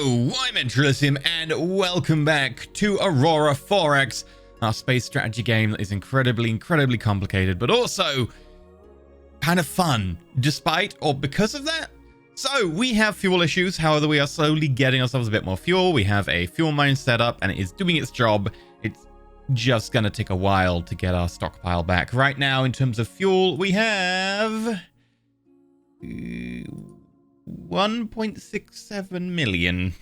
Hello, I'm EnterElysium, and welcome back to Aurora 4X, our space strategy game that is incredibly complicated, but also kind of fun, despite or because of that. So, we have fuel issues, however, we are slowly getting ourselves a bit more fuel. We have a fuel mine set up, and it is doing its job. It's just going to take a while to get our stockpile back. Right now, in terms of fuel, we have 1.67 million.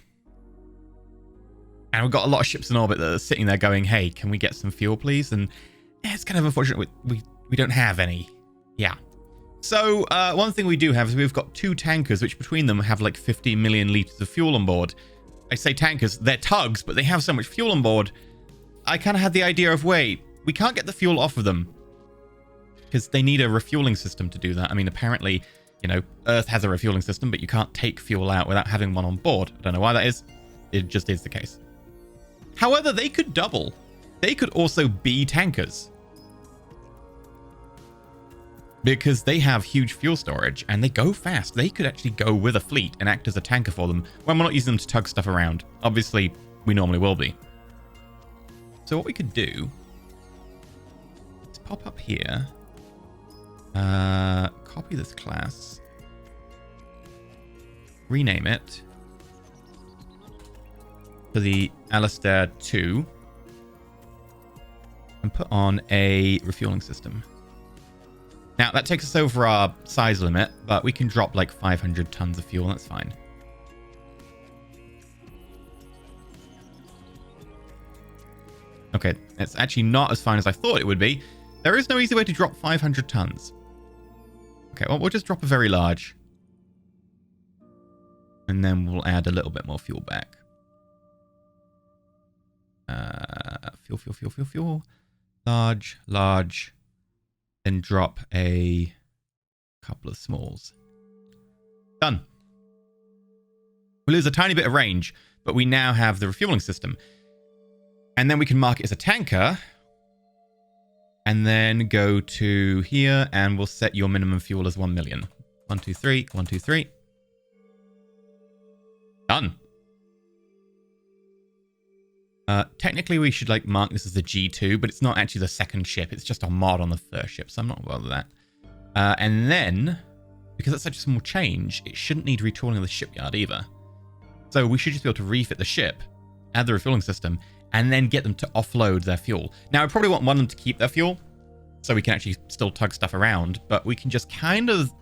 And we've got a lot of ships in orbit that are sitting there going, hey, can we get some fuel, please? And it's kind of unfortunate we don't have any. Yeah. So, one thing we do have is we've got 2 tankers, which between them have like 50 million liters of fuel on board. I say tankers, they're tugs, but they have so much fuel on board. I kind of had the idea of, wait, we can't get the fuel off of them because they need a refueling system to do that. I mean, apparently, you know, Earth has a refueling system, but you can't take fuel out without having one on board. I don't know why that is. It just is the case. However, they could double. They could also be tankers, because they have huge fuel storage and they go fast. They could actually go with a fleet and act as a tanker for them when we're not using them to tug stuff around. Obviously, we normally will be. So what we could do is pop up here, copy this class, rename it to the Alistair 2, and put on a refueling system. Now, that takes us over our size limit, but we can drop like 500 tons of fuel. That's fine. Okay, it's actually not as fine as I thought it would be. There is no easy way to drop 500 tons. Okay, well, we'll just drop a very large. And then we'll add a little bit more fuel back. Fuel. Large. Then drop a couple of smalls. Done. We lose a tiny bit of range, but we now have the refueling system. And then we can mark it as a tanker. And then go to here and we'll set your minimum fuel as 1 million. 1, 2, 3. 1, 2, 3. Done. Technically, we should like mark this as a G2, but it's not actually the second ship. It's just a mod on the first ship, so I'm not bothered with that. And then, because it's such a small change, it shouldn't need retooling of the shipyard either. So we should just be able to refit the ship, add the refueling system, and then get them to offload their fuel. Now, I probably won't want them to keep their fuel, so we can actually still tug stuff around, but we can just kind of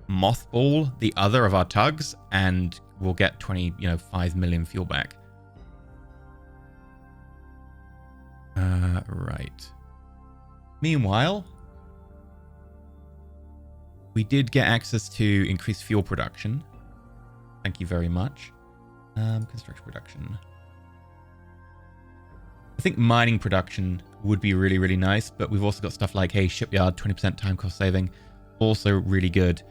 mothball the other of our tugs, and we'll get 5 million fuel back. Right. Meanwhile, we did get access to increased fuel production. Thank you very much. Construction production. I think mining production would be really nice, but we've also got stuff like, hey, shipyard, 20% time cost saving. Also really good.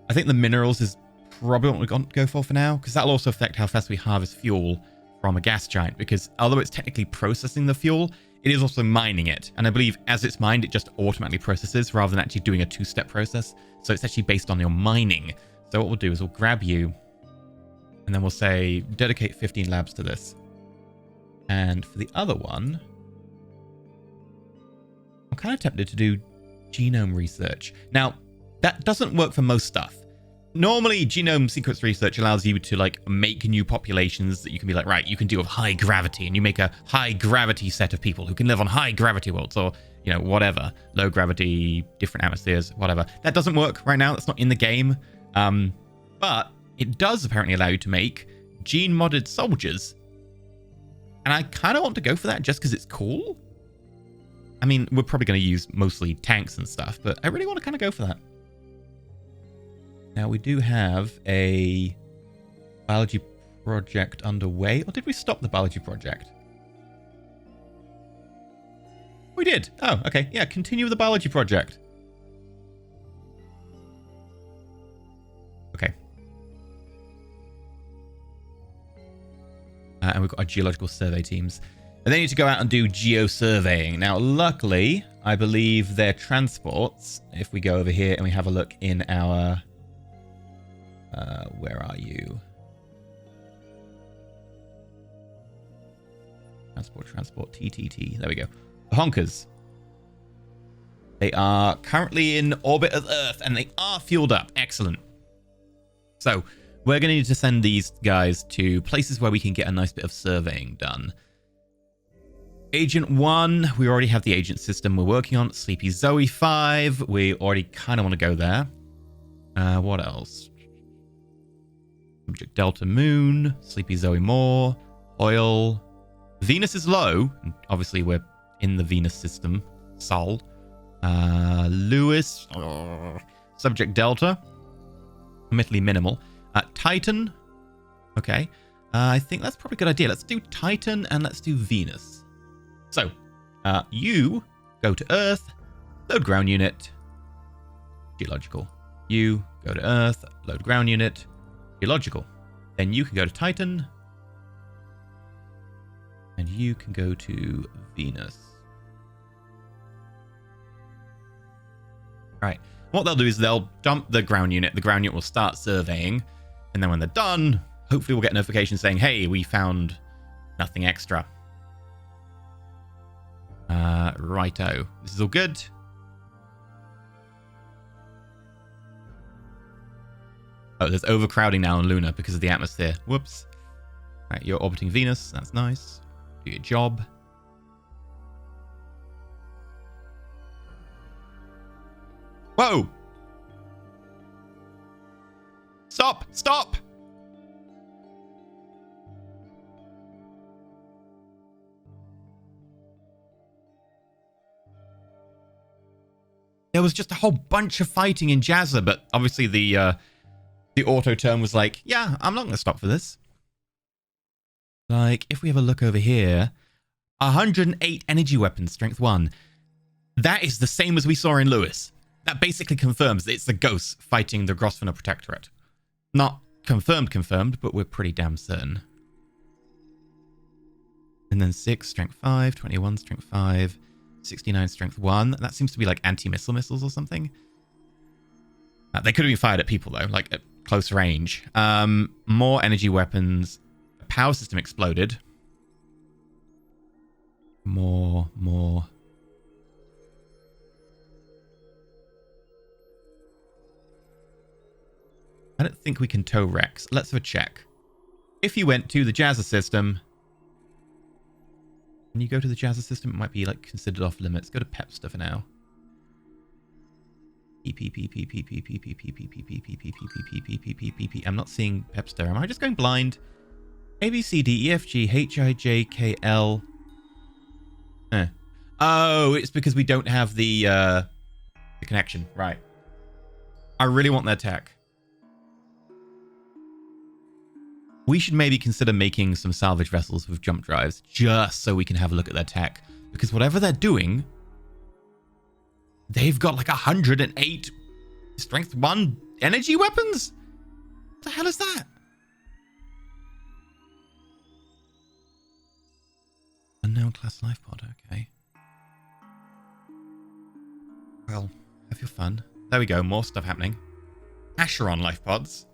I think the minerals is probably what we're going to go for now, because that'll also affect how fast we harvest fuel from a gas giant, because although it's technically processing the fuel, it is also mining it. And I believe as it's mined, it just automatically processes rather than actually doing a 2-step process. So it's actually based on your mining. So what we'll do is we'll grab you and then we'll say dedicate 15 labs to this. And for the other one, I'm kind of tempted to do genome research. Now, that doesn't work for most stuff. Normally, genome sequence research allows you to like make new populations that you can be like, right, you can deal with high gravity, and you make a high gravity set of people who can live on high gravity worlds, or, you know, whatever, low gravity, different atmospheres, whatever. That doesn't work right now. That's not in the game. But it does apparently allow you to make gene modded soldiers. And I kind of want to go for that just because it's cool. I mean, we're probably going to use mostly tanks and stuff, but I really want to kind of go for that. Now, we do have a biology project underway. Or did we stop the biology project? We did. Oh, okay. Yeah, continue with the biology project. Okay. And we've got our geological survey teams. And they need to go out and do geo-surveying. Now, luckily, I believe their transports, if we go over here and we have a look in our... where are you? Transport, TTT. There we go. The Honkers. They are currently in orbit of Earth, and they are fueled up. Excellent. So, we're going to need to send these guys to places where we can get a nice bit of surveying done. Agent 1, we already have the agent system we're working on. Sleepy Zoe 5, we already kind of want to go there. What else? Subject Delta Moon, Sleepy Zoe more, Oil. Venus is low. Obviously, we're in the Venus system. Sol. Lewis. Subject Delta. Admittedly minimal. Titan. Okay. I think that's probably a good idea. Let's do Titan and let's do Venus. So, you go to Earth, load ground unit, Geological. You go to Earth, load ground unit, Geological. Then you can go to Titan, and you can go to Venus. All right. What they'll do is they'll dump the ground unit. The ground unit will start surveying, and then when they're done, hopefully we'll get a notification saying, hey, we found nothing extra. Righto. This is all good. Oh, there's overcrowding now on Luna because of the atmosphere. Whoops. All right, you're orbiting Venus. That's nice. Do your job. Whoa! Stop! Stop! There was just a whole bunch of fighting in Jazza, but obviously the auto term was like, yeah, I'm not going to stop for this. Like, if we have a look over here, 108 energy weapons, strength 1. That is the same as we saw in Lewis. That basically confirms that it's the ghosts fighting the Grosvenor Protectorate. Not confirmed, but we're pretty damn certain. And then 6, strength 5, 21, strength 5, 69, strength 1. That seems to be like anti-missile missiles or something. They could have been fired at people, though, like at close range. More energy weapons. The power system exploded. More. I don't think we can tow Rex. Let's have a check. If you went to the Jazza system... When you go to the Jazza system, it might be like considered off limits. Go to Pepster for now. I'm not seeing Pepster. Am I just going blind? A, B, C, D, E, F, G, H, I, J, K, L. Oh, it's because we don't have the connection. Right. I really want their tech. We should maybe consider making some salvage vessels with jump drives just so we can have a look at their tech. Because whatever they're doing, they've got like 108 strength 1 energy weapons? What the hell is that? Unknown class life pod, okay. Well, have your fun. There we go, more stuff happening. Acheron life pods.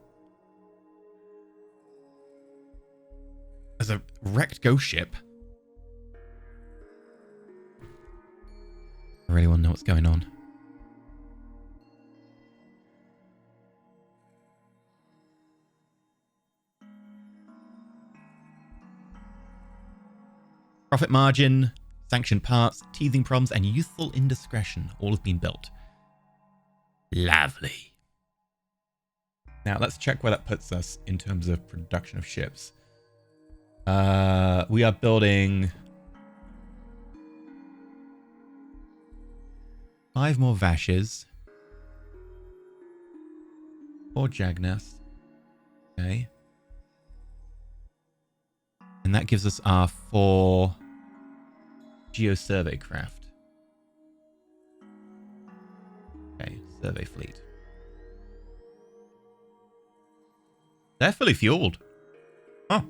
There's a wrecked ghost ship. I really want to know what's going on. Profit margin, sanctioned parts, teething problems, and youthful indiscretion all have been built. Lovely. Now let's check where that puts us in terms of production of ships. We are building 5 more Vashes. 4 Jagnas. Okay. And that gives us our 4 Geo-survey craft. Okay, survey fleet. They're fully fueled. Oh,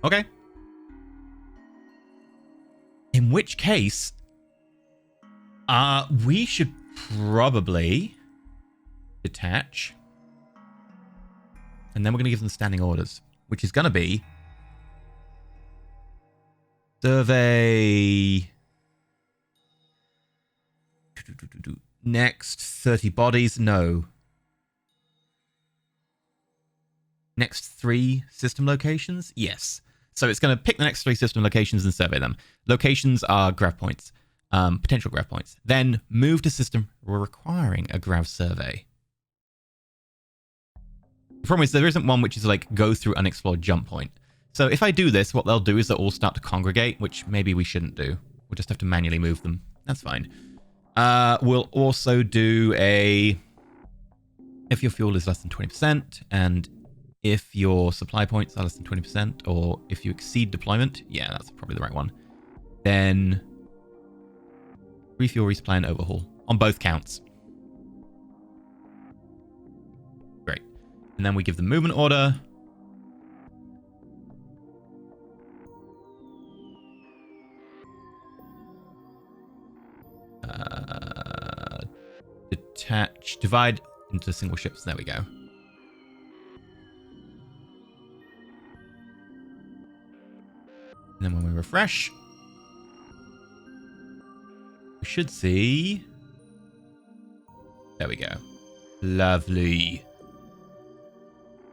okay. In which case, we should probably detach. And then we're going to give them standing orders, which is going to be Survey. Next 30 bodies. No. Next 3 system locations? Yes. So it's going to pick the next 3 system locations and survey them. Locations are grav points, potential grav points. Then move to system requiring a grav survey. The problem is there isn't one which is like go through unexplored jump point. So if I do this, what they'll do is they'll all start to congregate, which maybe we shouldn't do. We'll just have to manually move them. That's fine. We'll also do a... if your fuel is less than 20%, and if your supply points are less than 20%, or if you exceed deployment, yeah, that's probably the right one, then refuel, resupply, and overhaul on both counts. Great. And then we give the movement order. Detach, divide into single ships. There we go. And then when we refresh, we should see... there we go. Lovely.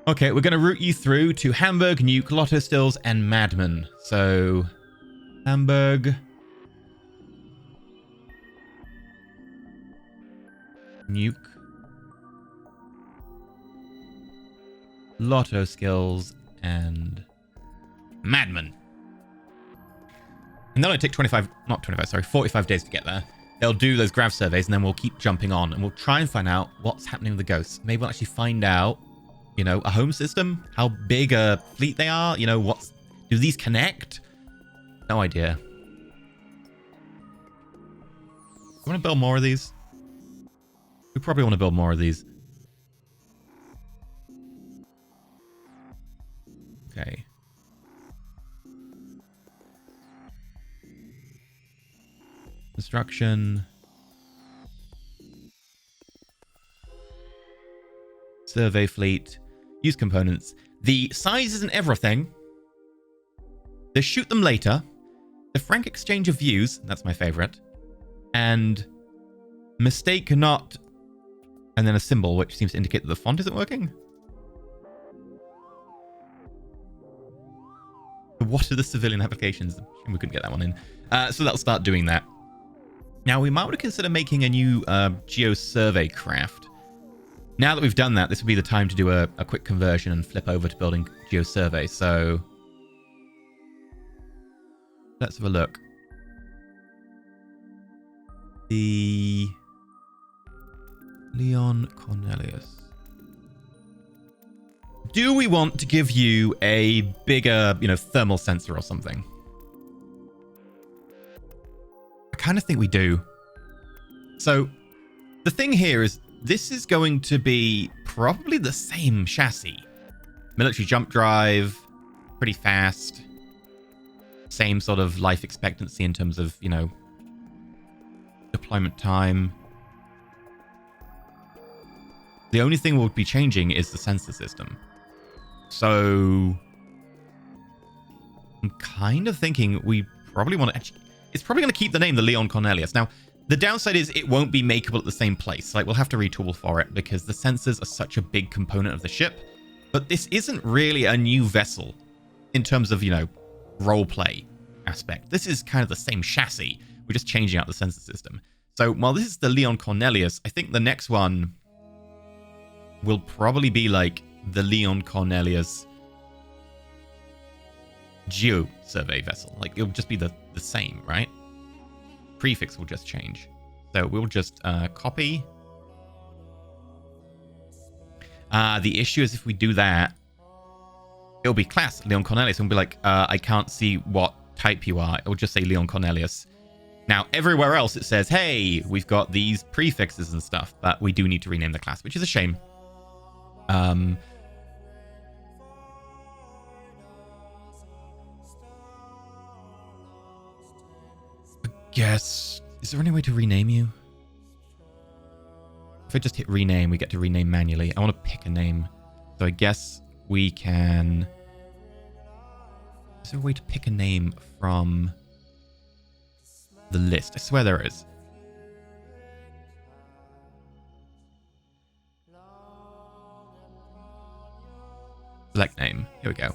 Okay, we're going to route you through to Hamburg, Nuke, Lotto Stills, and Madman. So, Hamburg... Nuke, Lotto Skills, and Madman. And they'll only take 45 days to get there. They'll do those grav surveys, and then we'll keep jumping on, and we'll try and find out what's happening with the ghosts. Maybe we'll actually find out, you know, a home system, how big a fleet they are, you know, do these connect? No idea. You want to build more of these? We probably want to build more of these. Okay. Construction. Survey fleet. Use components. The size isn't everything. They shoot them later. The frank exchange of views. That's my favorite. And mistake not... and then a symbol, which seems to indicate that the font isn't working. What are the civilian applications? We couldn't get that one in. So that'll start doing that. Now, we might want to consider making a new geo-survey craft. Now that we've done that, this would be the time to do a quick conversion and flip over to building geo-survey. So let's have a look. The... Leon Cornelius. Do we want to give you a bigger, you know, thermal sensor or something? I kind of think we do. So the thing here is this is going to be probably the same chassis. Military jump drive, pretty fast. Same sort of life expectancy in terms of, you know, deployment time. The only thing we'll be changing is the sensor system. So I'm kind of thinking we probably want to... it's probably going to keep the name the Leon Cornelius. Now, the downside is it won't be makeable at the same place. Like, we'll have to retool for it because the sensors are such a big component of the ship. But this isn't really a new vessel in terms of, you know, role-play aspect. This is kind of the same chassis. We're just changing out the sensor system. So while this is the Leon Cornelius, I think the next one will probably be like the Leon Cornelius Geo Survey vessel. Like, it'll just be the same, right? Prefix will just change. So we'll just copy. The issue is if we do that, it'll be class Leon Cornelius. And we'll be like, I can't see what type you are. It'll just say Leon Cornelius. Now, everywhere else it says, hey, we've got these prefixes and stuff, but we do need to rename the class, which is a shame. I guess... is there any way to rename you? If I just hit rename, we get to rename manually. I want to pick a name. So I guess we can Is there a way to pick a name from the list? I swear there is. Select name. Here we go.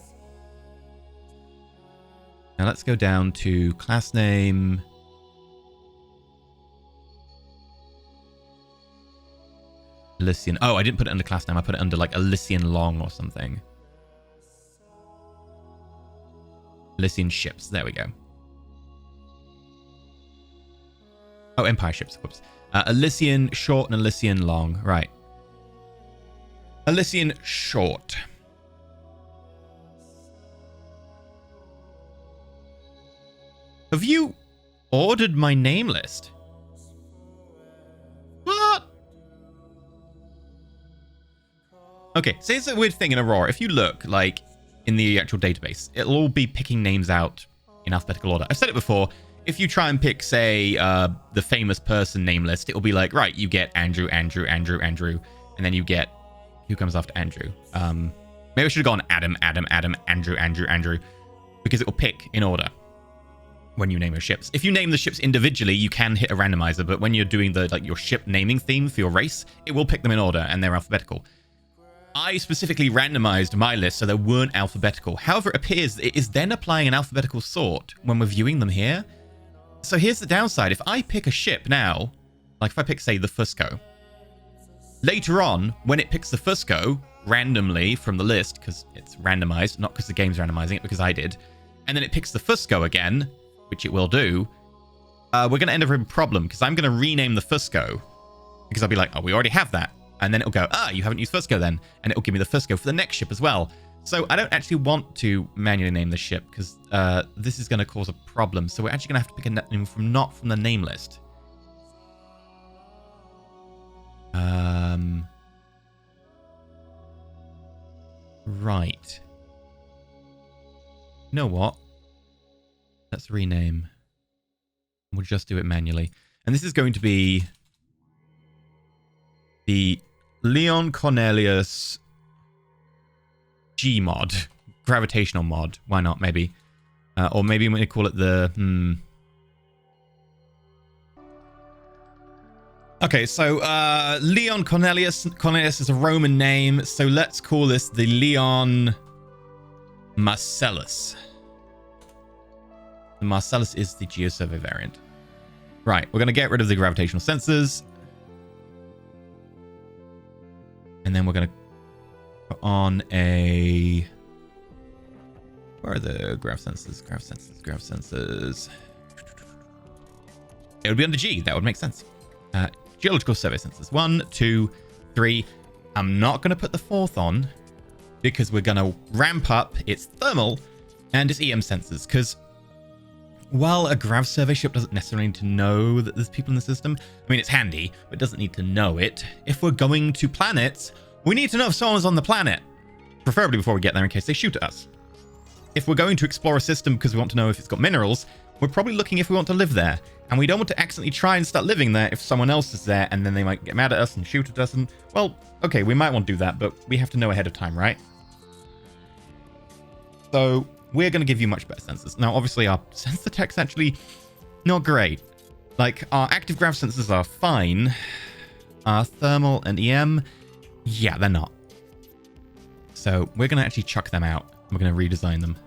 Now let's go down to class name. Elysian. Oh, I didn't put it under class name. I put it under like Elysian Long or something. Elysian ships. There we go. Oh, Empire ships. Whoops. Elysian short and Elysian long. Right. Elysian short. Have you ordered my name list? What? Okay, so it's a weird thing in Aurora. If you look, like, in the actual database, it'll all be picking names out in alphabetical order. I've said it before. If you try and pick, say, the famous person name list, it'll be like, right, you get Andrew, Andrew, Andrew, Andrew, and then you get who comes after Andrew. Maybe I should have gone Adam, Adam, Adam, Andrew, Andrew, Andrew, because it will pick in order when you name your ships. If you name the ships individually, you can hit a randomizer, but when you're doing the your ship naming theme for your race, it will pick them in order and they're alphabetical. I specifically randomized my list so they weren't alphabetical. However, it appears it is then applying an alphabetical sort when we're viewing them here. So here's the downside. If I pick a ship now, like if I pick, say, the Fusco, later on, when it picks the Fusco randomly from the list, because it's randomized, not because the game's randomizing it, because I did, and then it picks the Fusco again, which it will do, we're going to end up with a problem, because I'm going to rename the Fusco, because I'll be like, oh, we already have that. And then it'll go, you haven't used Fusco then. And it'll give me the Fusco for the next ship as well. So I don't actually want to manually name the ship, because this is going to cause a problem. So we're actually going to have to pick a name from not from the name list. Right. You know what? Let's rename. We'll just do it manually. And this is going to be the Leon Cornelius G mod. Gravitational mod. Why not, maybe? Or maybe I'm going to call it the... Okay, so Leon Cornelius. Cornelius is a Roman name, so let's call this the Leon Marcellus. The Marcellus is the GeoSurvey variant. Right, we're going to get rid of the gravitational sensors. And then we're going to put on a... Where are the grav sensors? Grav sensors, grav sensors. It would be under G. That would make sense. Geological survey sensors. 1, 2, 3. I'm not going to put the fourth on because we're going to ramp up its thermal and its EM sensors. Because while a grav survey ship doesn't necessarily need to know that there's people in the system, I mean, it's handy, but it doesn't need to know it. If we're going to planets, we need to know if someone's on the planet, preferably before we get there in case they shoot at us. If we're going to explore a system because we want to know if it's got minerals, we're probably looking if we want to live there. And we don't want to accidentally try and start living there if someone else is there and then they might get mad at us and shoot at us. And, well, okay, we might want to do that, but we have to know ahead of time, right? So we're going to give you much better sensors. Now, obviously, our sensor tech's actually not great. Like, our active grav sensors are fine. Our thermal and EM, yeah, they're not. So we're going to actually chuck them out. We're going to redesign them.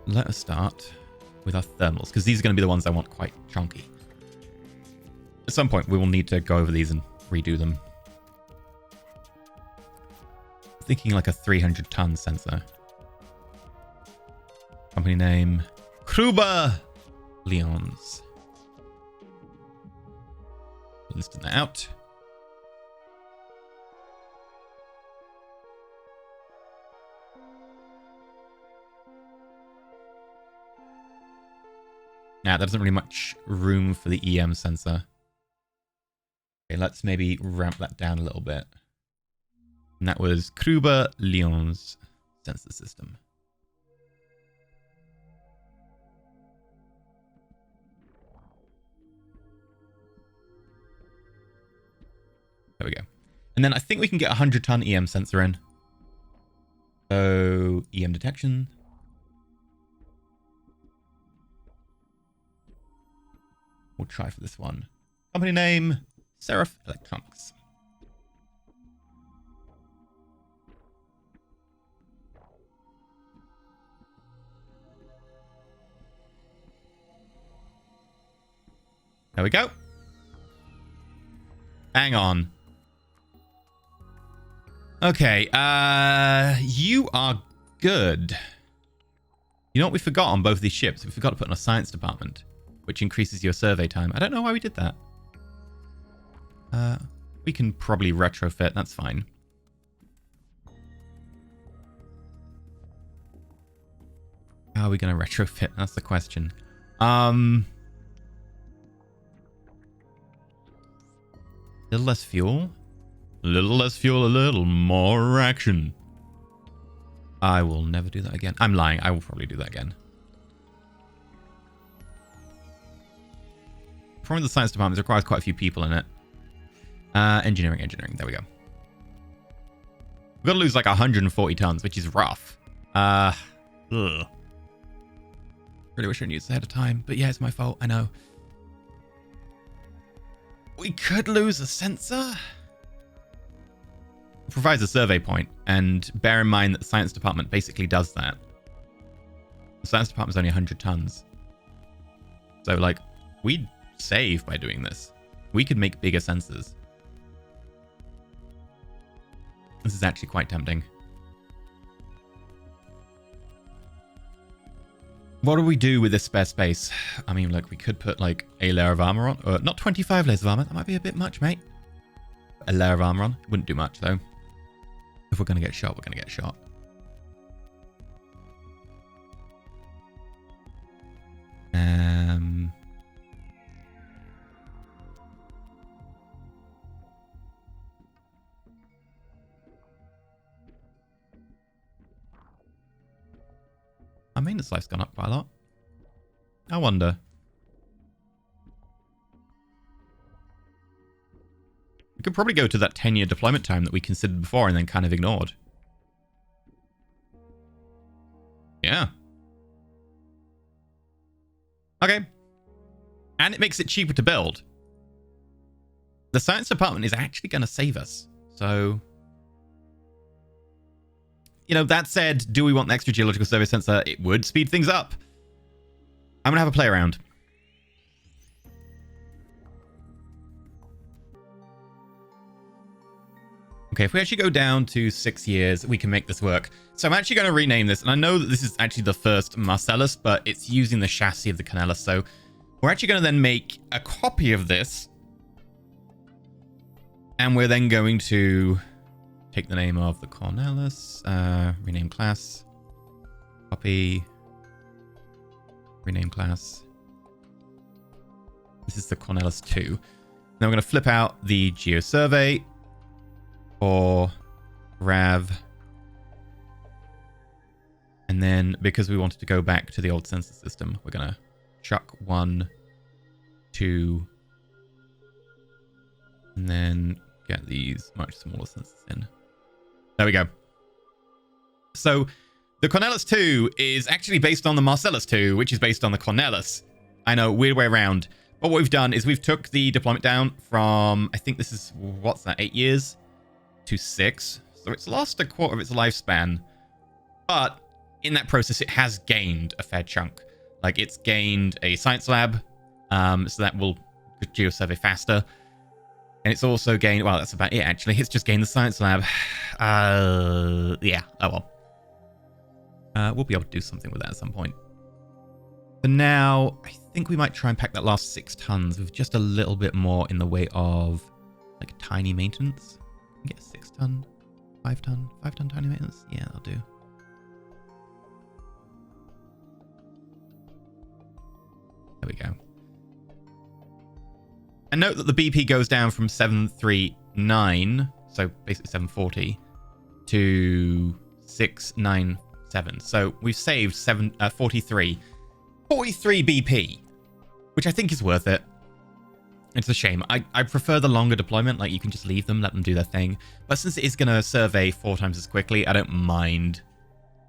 Let us start with our thermals, because these are going to be the ones I want quite chunky. At some point, we will need to go over these and redo them. Thinking like a 300-ton sensor. Company name, Kruber Leons. Listing that out. Now, that doesn't really much room for the EM sensor. Okay, let's maybe ramp that down a little bit. And that was Kruber Leon's sensor system. There we go. And then I think we can get a 100-ton EM sensor in. So, EM detection. We'll try for this one. Company name, Seraph Electronics. There we go. Hang on. Okay, you are good. You know what we forgot on both of these ships? We forgot to put in a science department, which increases your survey time. I don't know why we did that. We can probably retrofit. That's fine. How are we going to retrofit? That's the question. A little less fuel. A little less fuel, a little more action. I will never do that again. I'm lying. I will probably do that again. Probably the science department requires quite a few people in it. Engineering. There we go. We've got to lose like 140 tons, which is rough. Ugh. Really wish I knew this ahead of time, but yeah, it's my fault. I know. We could lose a sensor. It provides a survey point, and bear in mind that the science department basically does that. The science department is only 100 tons. So, like, we'd save by doing this. We could make bigger sensors. This is actually quite tempting. What do we do with this spare space? I mean, like, we could put, like, a layer of armor on. Not 25 layers of armor. That might be a bit much, mate. A layer of armor on. Wouldn't do much, though. If we're going to get shot, we're going to get shot. Our maintenance life's gone up quite a lot. I wonder. We could probably go to that 10-year deployment time that we considered before and then kind of ignored. Yeah. Okay. And it makes it cheaper to build. The science department is actually going to save us. So, you know, that said, do we want the extra geological survey sensor? It would speed things up. I'm going to have a play around. Okay, if we actually go down to 6 years, we can make this work. So I'm actually going to rename this. And I know that this is actually the first Marcellus, but it's using the chassis of the Cornelis. So we're actually going to then make a copy of this. And we're then going to take the name of the Cornelis, rename class, copy, rename class. This is the Cornelis 2. Now we're going to flip out the GeoSurvey for Rav. And then because we wanted to go back to the old sensor system, we're going to chuck 1, 2, and then get these much smaller sensors in. There we go. So the Cornelis 2 is actually based on the Marcellus 2, which is based on the Cornelis. I know, weird way around. But what we've done is we've took the deployment down from, I think this is, what's that, 8 years to 6. So it's lost a quarter of its lifespan. But in that process, it has gained a fair chunk. Like, it's gained a science lab, so that will geosurvey faster. And it's also gained, well, that's about it, actually. It's just gained the science lab. Yeah, oh well. We'll be able to do something with that at some point. For now, I think we might try and pack that last 6 tons with just a little bit more in the way of, like, tiny maintenance. Get a 6 ton, 5 ton, 5 ton tiny maintenance. Yeah, that'll do. There we go. And note that the BP goes down from 739, so basically 740, to 697. So we've saved 43 BP, which I think is worth it. It's a shame. I prefer the longer deployment, like you can just leave them, let them do their thing. But since it is going to survey 4 times as quickly, I don't mind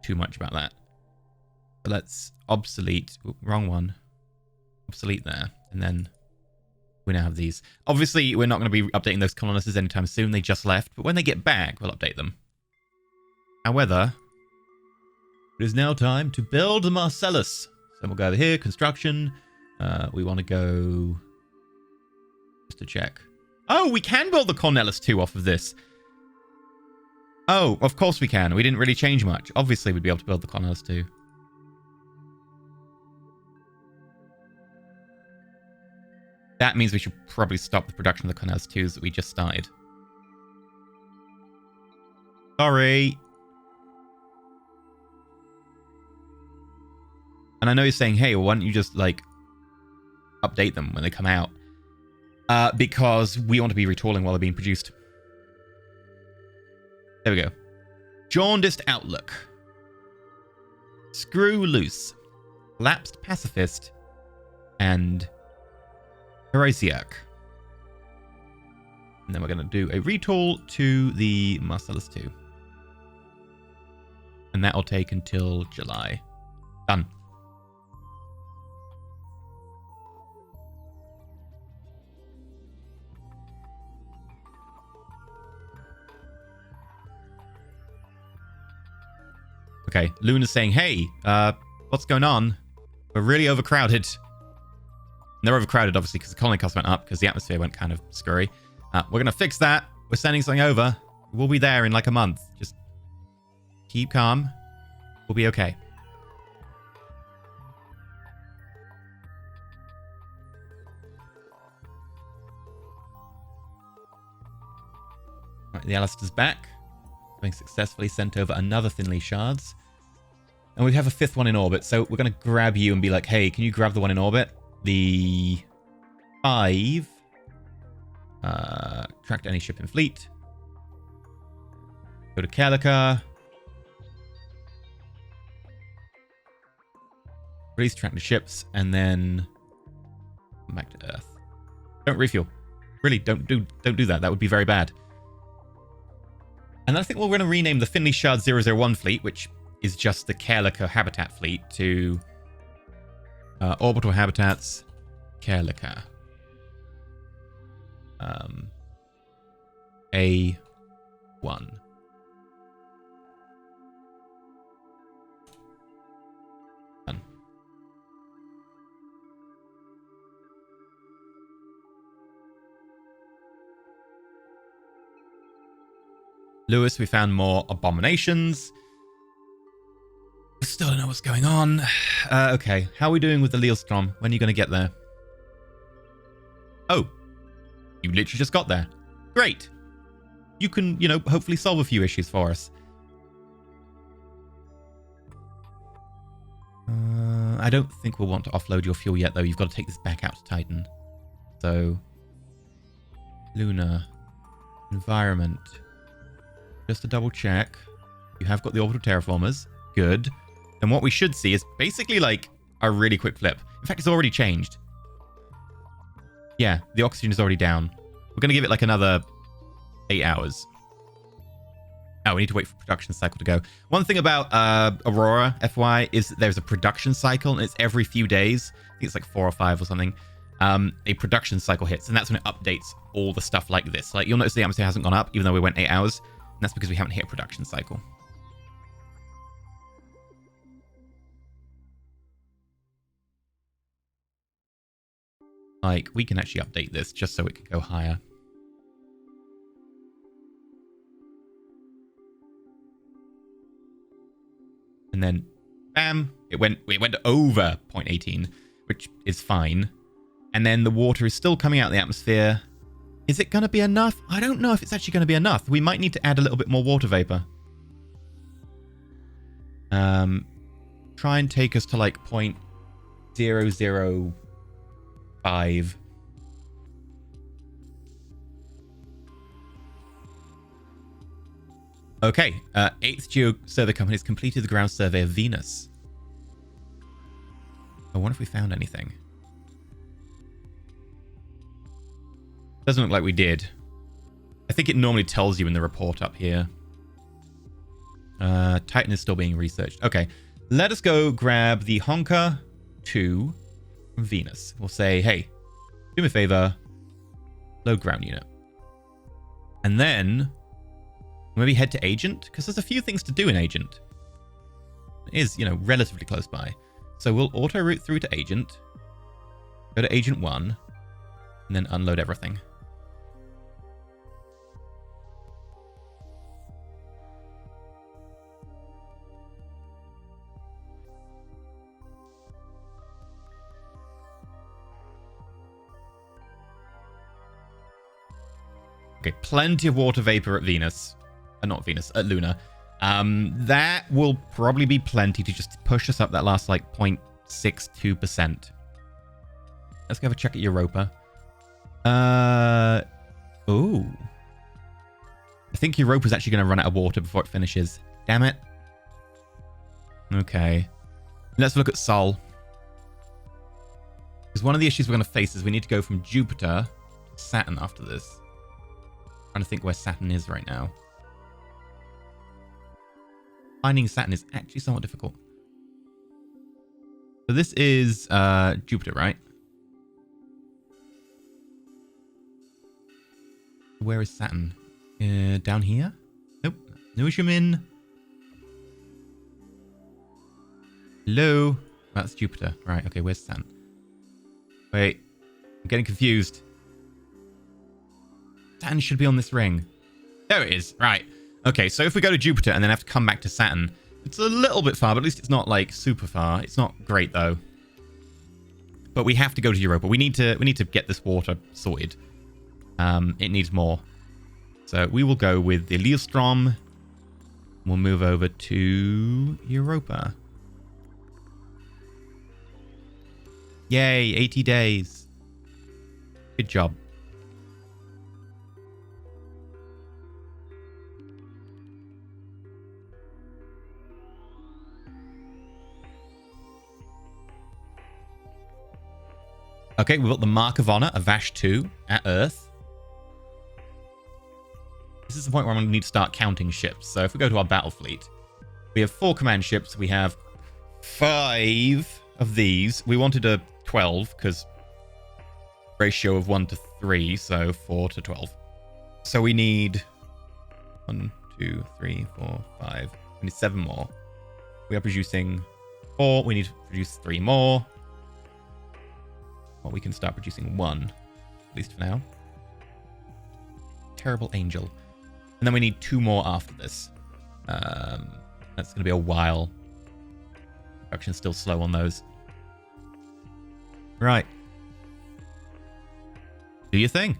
too much about that. But let's obsolete. Ooh, wrong one. Obsolete there. And then we now have these. Obviously, we're not going to be updating those colonists anytime soon. They just left. But when they get back, we'll update them. However, it is now time to build the Marcellus. So we'll go over here. Construction. We want to go... Just to check. Oh, we can build the Cornelis 2 off of this. Oh, of course we can. We didn't really change much. Obviously, we'd be able to build the Cornelis 2. That means we should probably stop the production of the Cornelis 2s that we just started. Sorry. And I know you're saying, hey, well, why don't you just, like, update them when they come out? Because we want to be retooling while they're being produced. There we go. Jaundiced Outlook. Screw Loose. Lapsed Pacifist. And Heresiarch. And then we're going to do a retool to the Marcellus 2. And that'll take until July. Done. Okay, Luna's saying, hey, what's going on? We're really overcrowded. And they're overcrowded, obviously, because the colony cost went up, because the atmosphere went kind of scurry. We're going to fix that. We're sending something over. We'll be there in like a month. Just keep calm. We'll be okay. Right, the Alistair's back. Having successfully sent over another Thinly shards. And we have a 5th one in orbit, so we're going to grab you and be like, hey, can you grab the one in orbit? The 5. Track to any ship in fleet. Go to Calica. Release track to ships, and then come back to Earth. Don't refuel. Really, don't do that. That would be very bad. And I think we're going to rename the Finley Shard 001 fleet, which is just the Calica habitat fleet, to Orbital Habitats Calica. A1. Done. Lewis, we found more abominations. Still don't know what's going on. Okay, how are we doing with the Leelstrom? When are you going to get there? Oh, you literally just got there. Great. You can, hopefully solve a few issues for us. I don't think we'll want to offload your fuel yet, though. You've got to take this back out to Titan. So, Luna, environment. Just to double check, you have got the orbital terraformers. Good. And what we should see is basically like a really quick flip. In fact, it's already changed. Yeah, the oxygen is already down. We're going to give it like another 8 hours. Oh, we need to wait for production cycle to go. One thing about Aurora, FY, is there's a production cycle, and it's every few days. I think it's like 4 or 5 or something. A production cycle hits, and that's when it updates all the stuff like this. Like, you'll notice the atmosphere hasn't gone up, even though we went 8 hours. And that's because we haven't hit a production cycle. Like, we can actually update this just so it can go higher. And then, bam, it went over 0.18, which is fine. And then the water is still coming out of the atmosphere. Is it going to be enough? I don't know if it's actually going to be enough. We might need to add a little bit more water vapor. Try and take us to like 0.005. Okay, 8th Geo Survey Company has completed the ground survey of Venus. I wonder if we found anything. Doesn't look like we did. I think it normally tells you in the report up here. Titan is still being researched. Okay, let us go grab the Honker 2 from Venus. We'll say, hey, do me a favor, load ground unit. And then maybe head to Agent, because there's a few things to do in Agent. It is, you know, relatively close by. So we'll auto-route through to Agent, go to Agent 1, and then unload everything. Okay, plenty of water vapor at Venus. Not Venus, at Luna. That will probably be plenty to just push us up that last, like, 0.62%. Let's go have a check at Europa. Oh. I think Europa's actually going to run out of water before it finishes. Damn it. Okay. Let's look at Sol. Because one of the issues we're going to face is we need to go from Jupiter to Saturn after this. I'm trying to think where Saturn is right now. Finding Saturn is actually somewhat difficult. So this is Jupiter, right? Where is Saturn? Down here? Nope. Nujmin. Hello? That's Jupiter. Right, okay, where's Saturn? Wait, I'm getting confused. Saturn should be on this ring. There it is. Right. Okay, so if we go to Jupiter and then have to come back to Saturn, it's a little bit far, but at least it's not, like, super far. It's not great, though. But we have to go to Europa. We need to get this water sorted. It needs more. So we will go with the Leostrom. We'll move over to Europa. Yay, 80 days. Good job. Okay, we've got the Mark of Honor, Avash 2, at Earth. This is the point where I'm going to need to start counting ships. So if we go to our battle fleet, we have 4 command ships. We have 5 of these. We wanted a 12 because ratio of 1 to 3, so 4 to 12. So we need 1, 2, 3, 4, 5. We need 7 more. We are producing 4. We need to produce 3 more. Well, we can start producing 1, at least for now. Terrible Angel. And then we need 2 more after this. That's going to be a while. Production's still slow on those. Right. Do your thing.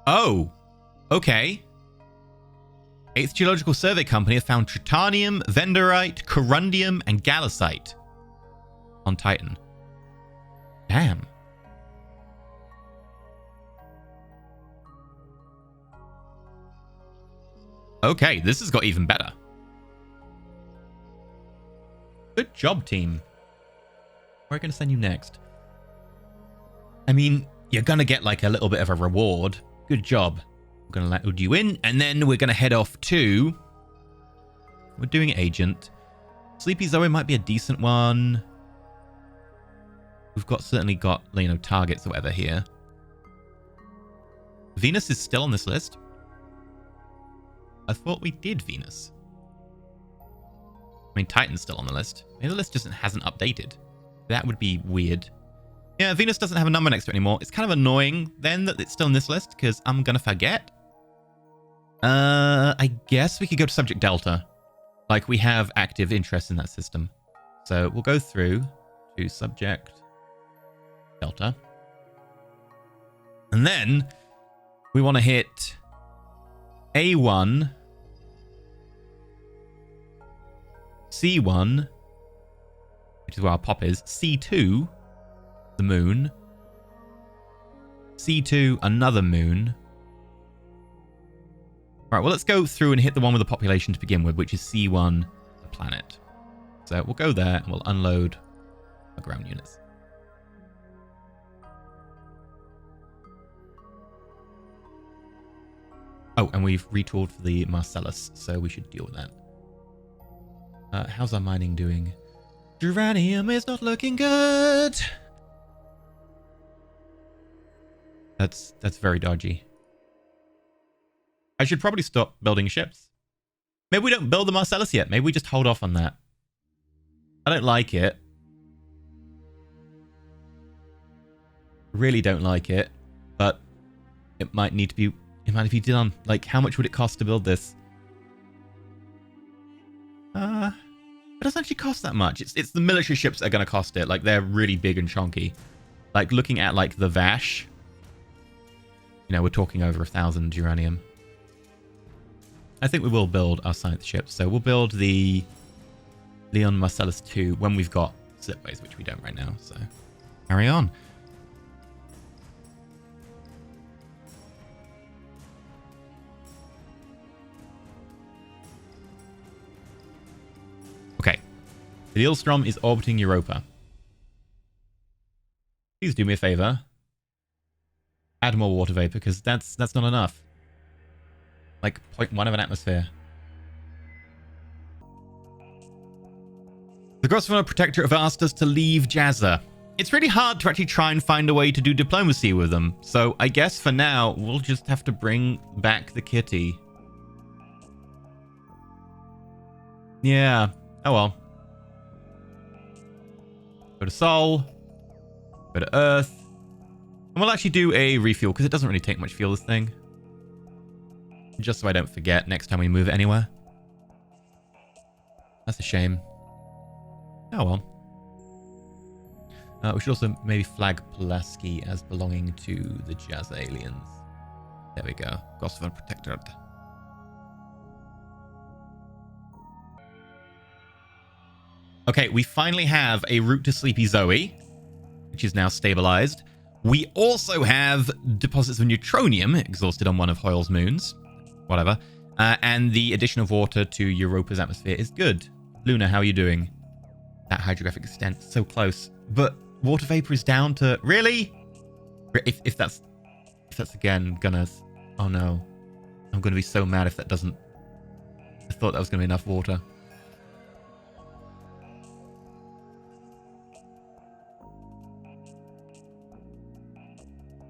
Oh. Okay. 8th Geological Survey Company have found tritanium, vendorite, corundium, and gallicite on Titan. Damn. Okay, this has got even better. Good job, team. Where are we going to send you next? I mean, you're going to get like a little bit of a reward. Good job. We're going to load you in, and then we're going to head off to... We're doing Agent. Sleepy Zoe might be a decent one. We've certainly got, you know, targets or whatever here. Venus is still on this list. I thought we did Venus. I mean, Titan's still on the list. Maybe the list just hasn't updated. That would be weird. Yeah, Venus doesn't have a number next to it anymore. It's kind of annoying then that it's still in this list because I'm going to forget. I guess we could go to Subject Delta. Like, we have active interest in that system. So we'll go through to Subject Delta. And then we want to hit A1, C1, which is where our pop is, C2, the moon, C2, another moon. All right, well, let's go through and hit the one with the population to begin with, which is C1, the planet. So we'll go there and we'll unload our ground units. and we've retooled for the Marcellus, so we should deal with that. How's our mining doing? Uranium is not looking good. That's very dodgy. I should probably stop building ships. Maybe we don't build the Marcellus yet. Maybe we just hold off on that. I don't like it. Really don't like it, but it might need to be. It might be done. Like, how much would it cost to build this? It doesn't actually cost that much. It's the military ships that are going to cost it. Like, they're really big and chunky. Like, looking at, like, the Vash, you know, we're talking over 1,000 uranium. I think we will build our science ships. So we'll build the Leon Marcellus 2 when we've got slipways, which we don't right now. So carry on. Okay. The Eelstrom is orbiting Europa. Please do me a favor. Add more water vapor, because that's not enough. Like 0.1 of an atmosphere. The Grosvenor Protector have asked us to leave Jazza. It's really hard to actually try and find a way to do diplomacy with them. So I guess for now, we'll just have to bring back the kitty. Yeah. Oh well. Go to Sol. Go to Earth. And we'll actually do a refuel, because it doesn't really take much fuel, this thing. Just so I don't forget next time we move it anywhere. That's a shame. Oh well. We should also maybe flag Pulaski as belonging to the Jazz aliens. There we go. Gosford Protectorate. Okay, we finally have a route to Sleepy Zoe, which is now stabilized. We also have deposits of neutronium exhausted on one of Hoyle's moons. Whatever. And the addition of water to Europa's atmosphere is good. Luna, how are you doing? That hydrographic extent, so close. But water vapor is down to... Really? If that's again gonna... Oh no. I'm gonna be so mad if that doesn't... I thought that was gonna be enough water.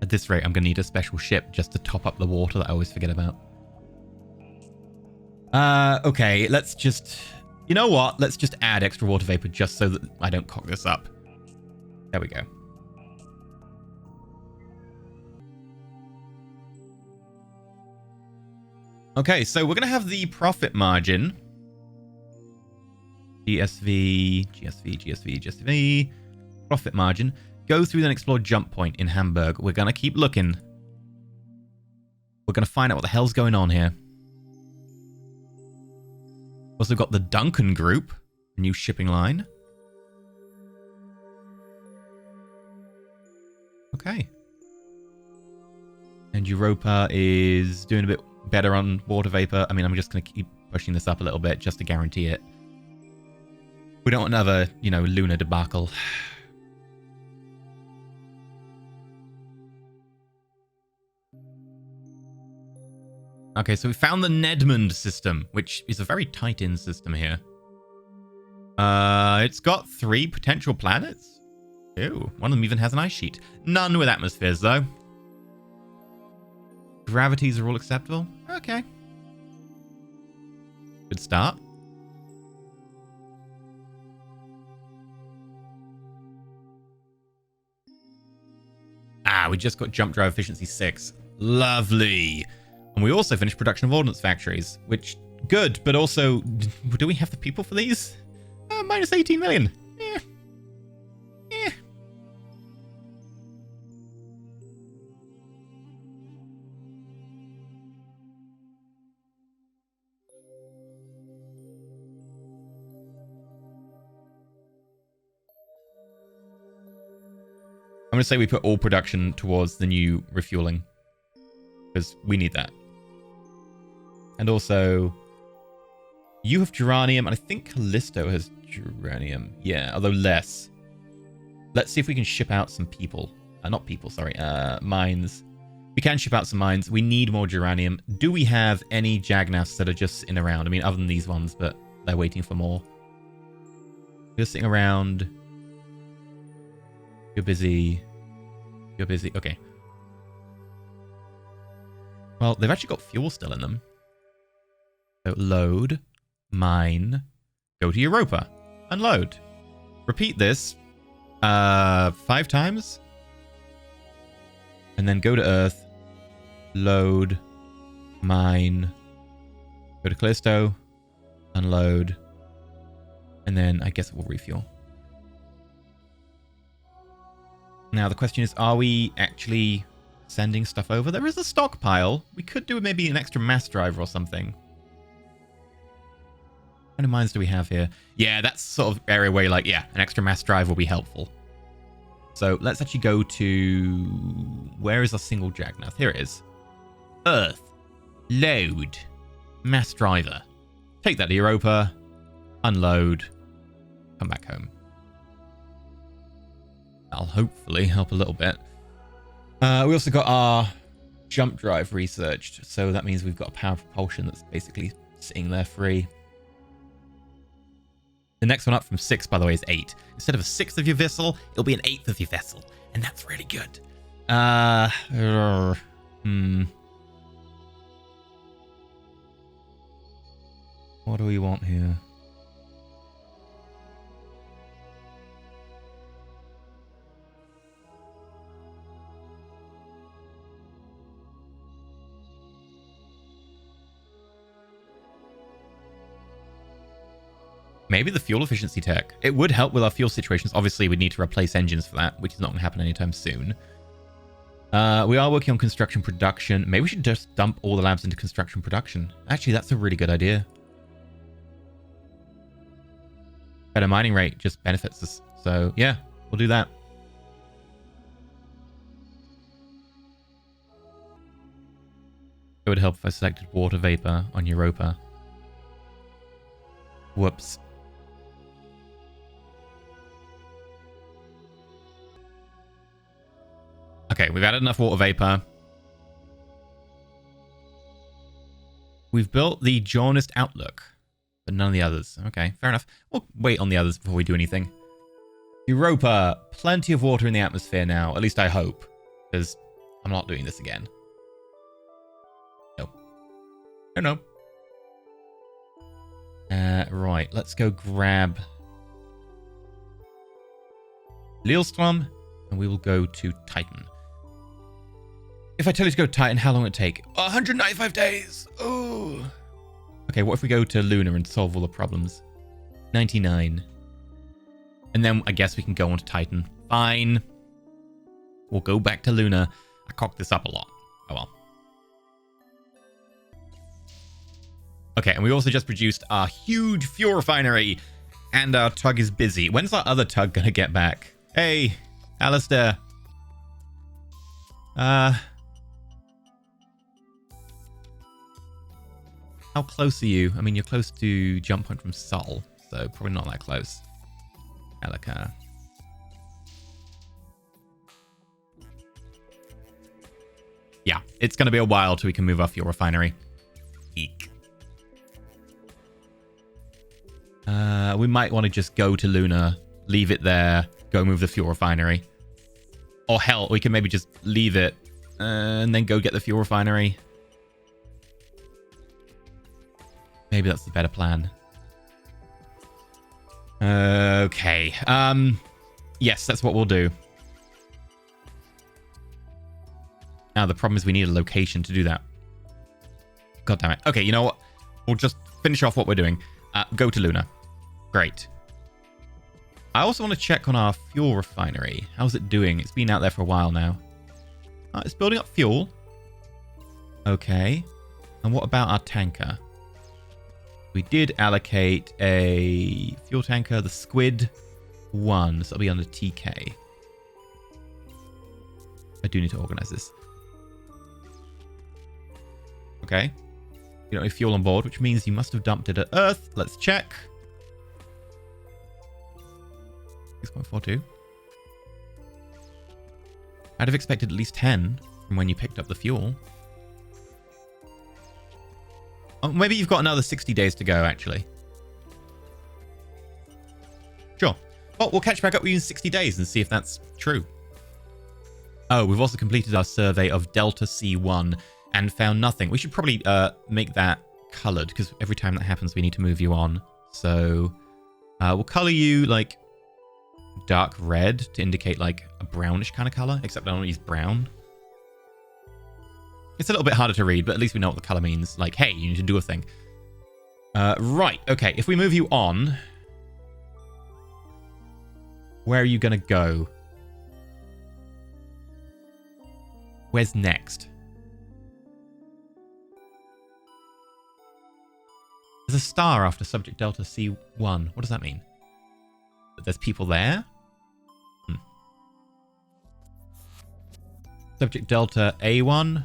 At this rate, I'm gonna need a special ship just to top up the water that I always forget about. Okay, let's just... You know what? Let's just add extra water vapor just so that I don't cock this up. There we go. Okay, so we're going to have the profit margin. GSV. Profit margin. Go through and explore Jump Point in Hamburg. We're going to keep looking. We're going to find out what the hell's going on here. Also got the Duncan Group, new shipping line. Okay. And Europa is doing a bit better on water vapor. I mean, I'm just going to keep pushing this up a little bit just to guarantee it. We don't want another, you know, lunar debacle. Okay, so we found the Nedmond system, which is a very tight-in system here. It's got 3 potential planets. Ew, one of them even has an ice sheet. None with atmospheres, though. Gravities are all acceptable. Okay. Good start. Ah, we just got jump drive efficiency 6. Lovely. And we also finished production of ordnance factories, which, good, but also, do we have the people for these? Minus 18 million. Eh. I'm going to say we put all production towards the new refueling, because we need that. And also, you have geranium, and I think Callisto has geranium. Yeah, although less. Let's see if we can ship out some people. Not people, sorry. Mines. We can ship out some mines. We need more geranium. Do we have any Jagnaths that are just sitting around? I mean, other than these ones, but they're waiting for more. You're sitting around. You're busy. You're busy. Okay. Well, they've actually got fuel still in them. So load, mine, go to Europa, unload. Repeat this 5 times. And then go to Earth, load, mine, go to Callisto, unload, and then I guess we'll refuel. Now the question is, are we actually sending stuff over? There is a stockpile. We could do maybe an extra mass driver or something. How many mines do we have here? Yeah, that's sort of area where you're like, yeah, an extra mass drive will be helpful. So let's actually go to... Where is our single Jagnath? Here it is. Earth. Load. Mass driver. Take that to Europa. Unload. Come back home. That'll hopefully help a little bit. We also got our jump drive researched. So that means we've got a power propulsion that's basically sitting there free. The next one up from 6, by the way, is 8. Instead of a 6th of your vessel, it'll be an 8th of your vessel. And that's really good. What do we want here? Maybe the fuel efficiency tech. It would help with our fuel situations. Obviously, we'd need to replace engines for that, which is not going to happen anytime soon. We are working on construction production. Maybe we should just dump all the labs into construction production. Actually, that's a really good idea. Better mining rate just benefits us. So, yeah, we'll do that. It would help if I selected water vapor on Europa. Whoops. Okay, we've added enough water vapor. We've built the Jaunist Outlook, but none of the others. Okay, fair enough. We'll wait on the others before we do anything. Europa, plenty of water in the atmosphere now. At least I hope, because I'm not doing this again. No. No, no. Right, let's go grab Lillestrøm, and we will go to Titan. If I tell you to go to Titan, how long will it take? 195 days! Oh. Okay, what if we go to Luna and solve all the problems? 99. And then I guess we can go on to Titan. Fine. We'll go back to Luna. I cocked this up a lot. Oh well. Okay, and we also just produced our huge fuel refinery. And our tug is busy. When's our other tug gonna get back? Hey, Alistair. How close are you? I mean, you're close to jump point from Sol, so probably not that close. Alaka. Yeah, it's going to be a while till we can move our fuel refinery. Eek. We might want to just go to Luna, leave it there, go move the fuel refinery. Or hell, we can maybe just leave it and then go get the fuel refinery. Maybe that's the better plan. Okay. Yes, that's what we'll do. Now, the problem is we need a location to do that. God damn it. Okay, you know what? We'll just finish off what we're doing. Go to Luna. Great. I also want to check on our fuel refinery. How's it doing? It's been out there for a while now. It's building up fuel. Okay. And what about our tanker? We did allocate a fuel tanker, the Squid 1. So that'll be under TK. I do need to organize this. Okay. You don't have fuel on board, which means you must have dumped it at Earth. Let's check. 6.42. I'd have expected at least 10 from from when you picked up the fuel. Oh, maybe you've got another 60 days to go, actually. Sure. Well, we'll catch back up with you in 60 days and see if that's true. Oh, we've also completed our survey of Delta C1 and found nothing. We should probably make that colored, because every time that happens, we need to move you on. So we'll color you like dark red to indicate like a brownish kind of color, except I don't use brown. It's a little bit harder to read, but at least we know what the color means. Like, hey, you need to do a thing. Right, okay. If we move you on, where are you going to go? Where's next? There's a star after subject Delta C1. What does that mean? That there's people there? Subject Delta A1.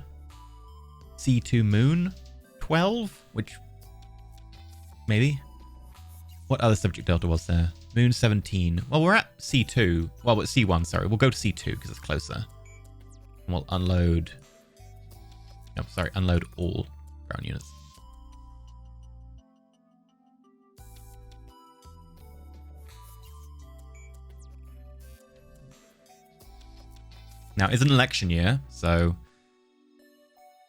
C2 Moon 12, which maybe. What other subject delta was there? Moon 17. Well, we're at C2. Well, it's C1, sorry. We'll go to C2 because it's closer. And we'll unload. No, sorry, unload all ground units. Now, it's an election year, so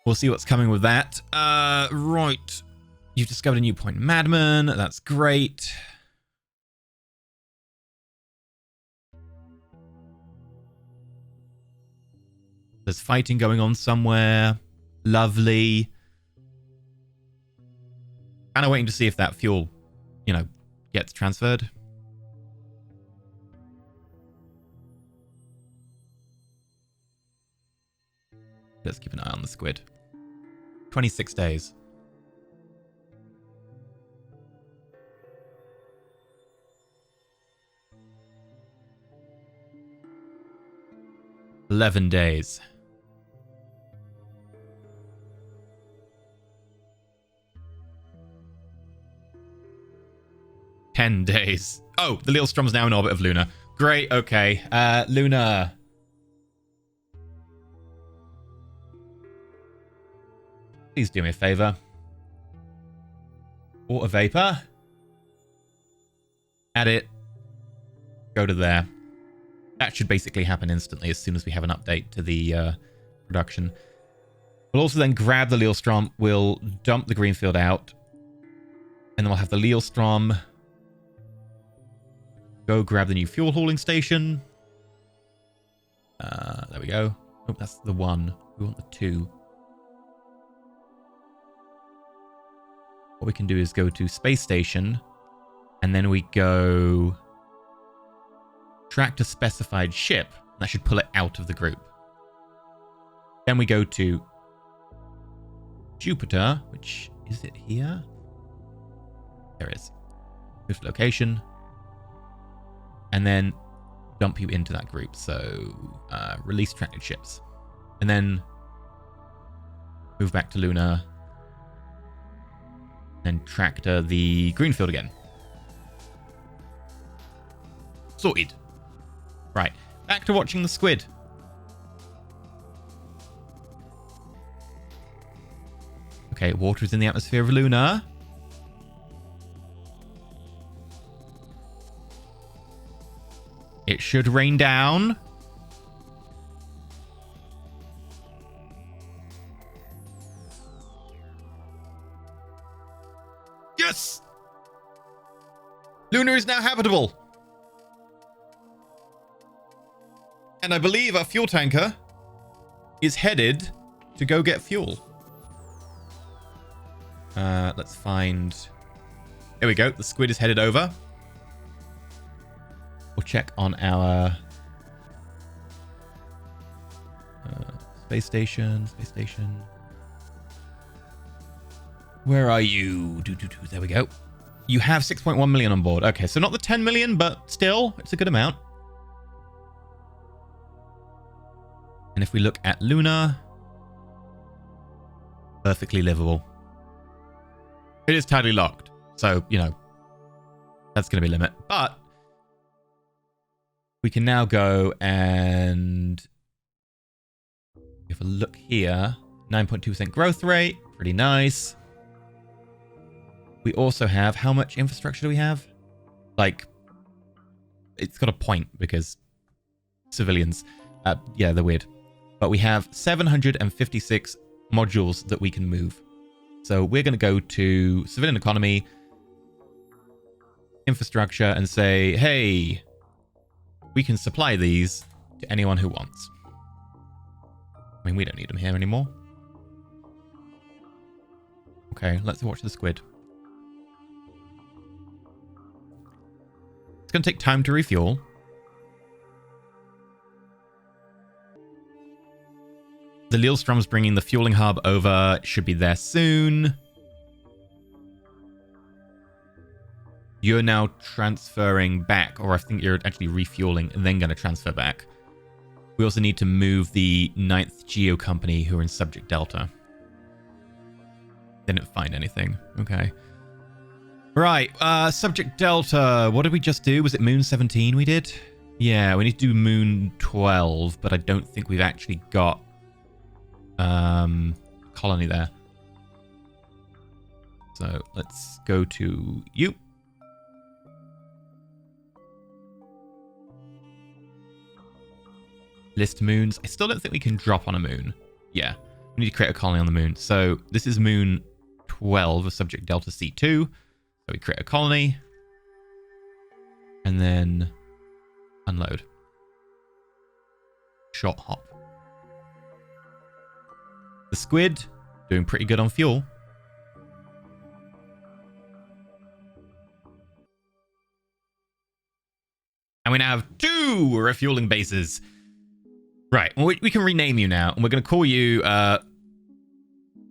we'll see what's coming with that. Right. You've discovered a new point, Madman. That's great. There's fighting going on somewhere. Lovely. Kind of waiting to see if that fuel, you know, gets transferred. Let's keep an eye on the squid. 26 days. $11 days. $10 days. Oh, the Leelstrom's now in orbit of Luna. Great, okay. Luna. Please do me a favor. Water vapor. Add it. Go to there. That should basically happen instantly as soon as we have an update to the production. We'll also then grab the Leelstrom. We'll dump the Greenfield out. And then we'll have the Leelstrom go grab the new fuel hauling station. There we go. Oh, that's the 1. We want the 2. What we can do is go to space station, and then we go track to specified ship. That should pull it out of the group. Then we go to Jupiter, which is it here? There it is. Move to location, and then dump you into that group. So release tracked ships, and then move back to Luna. Then tractor the Greenfield again. Sorted. Right. Back to watching the squid. Okay, water is in the atmosphere of Luna. It should rain down. Yes! Luna is now habitable. And I believe our fuel tanker is headed to go get fuel. Let's find... There we go. The squid is headed over. We'll check on our space station. Space station. Where are you? There we go. You have 6.1 million on board. Okay, so not the 10 million, but still, it's a good amount. And if we look at Luna, perfectly livable. It is tidally locked, so, you know, that's going to be a limit. But we can now go and... If have a look here. 9.2% growth rate. Pretty nice. We also have, how much infrastructure do we have? Like, it's got a point because civilians. Yeah, they're weird. But we have 756 modules that we can move. So we're going to go to civilian economy, infrastructure, and say, hey, we can supply these to anyone who wants. I mean, we don't need them here anymore. Okay, let's watch the squid. It's going to take time to refuel. The Lillestrom's bringing the fueling hub over. It should be there soon. You're now transferring back, or I think you're actually refueling and then going to transfer back. We also need to move the 9th Geo Company who are in Subject Delta. Didn't find anything. Okay. Right, Subject Delta. What did we just do? Was it Moon 17 we did? Yeah, we need to do Moon 12, but I don't think we've actually got colony there. So let's go to you. List moons. I still don't think we can drop on a moon. Yeah, we need to create a colony on the moon. So this is Moon 12 of Subject Delta C2. So we create a colony and then unload. Short hop. The squid doing pretty good on fuel. And we now have 2 refueling bases. Right, well, we can rename you now. And we're going to call you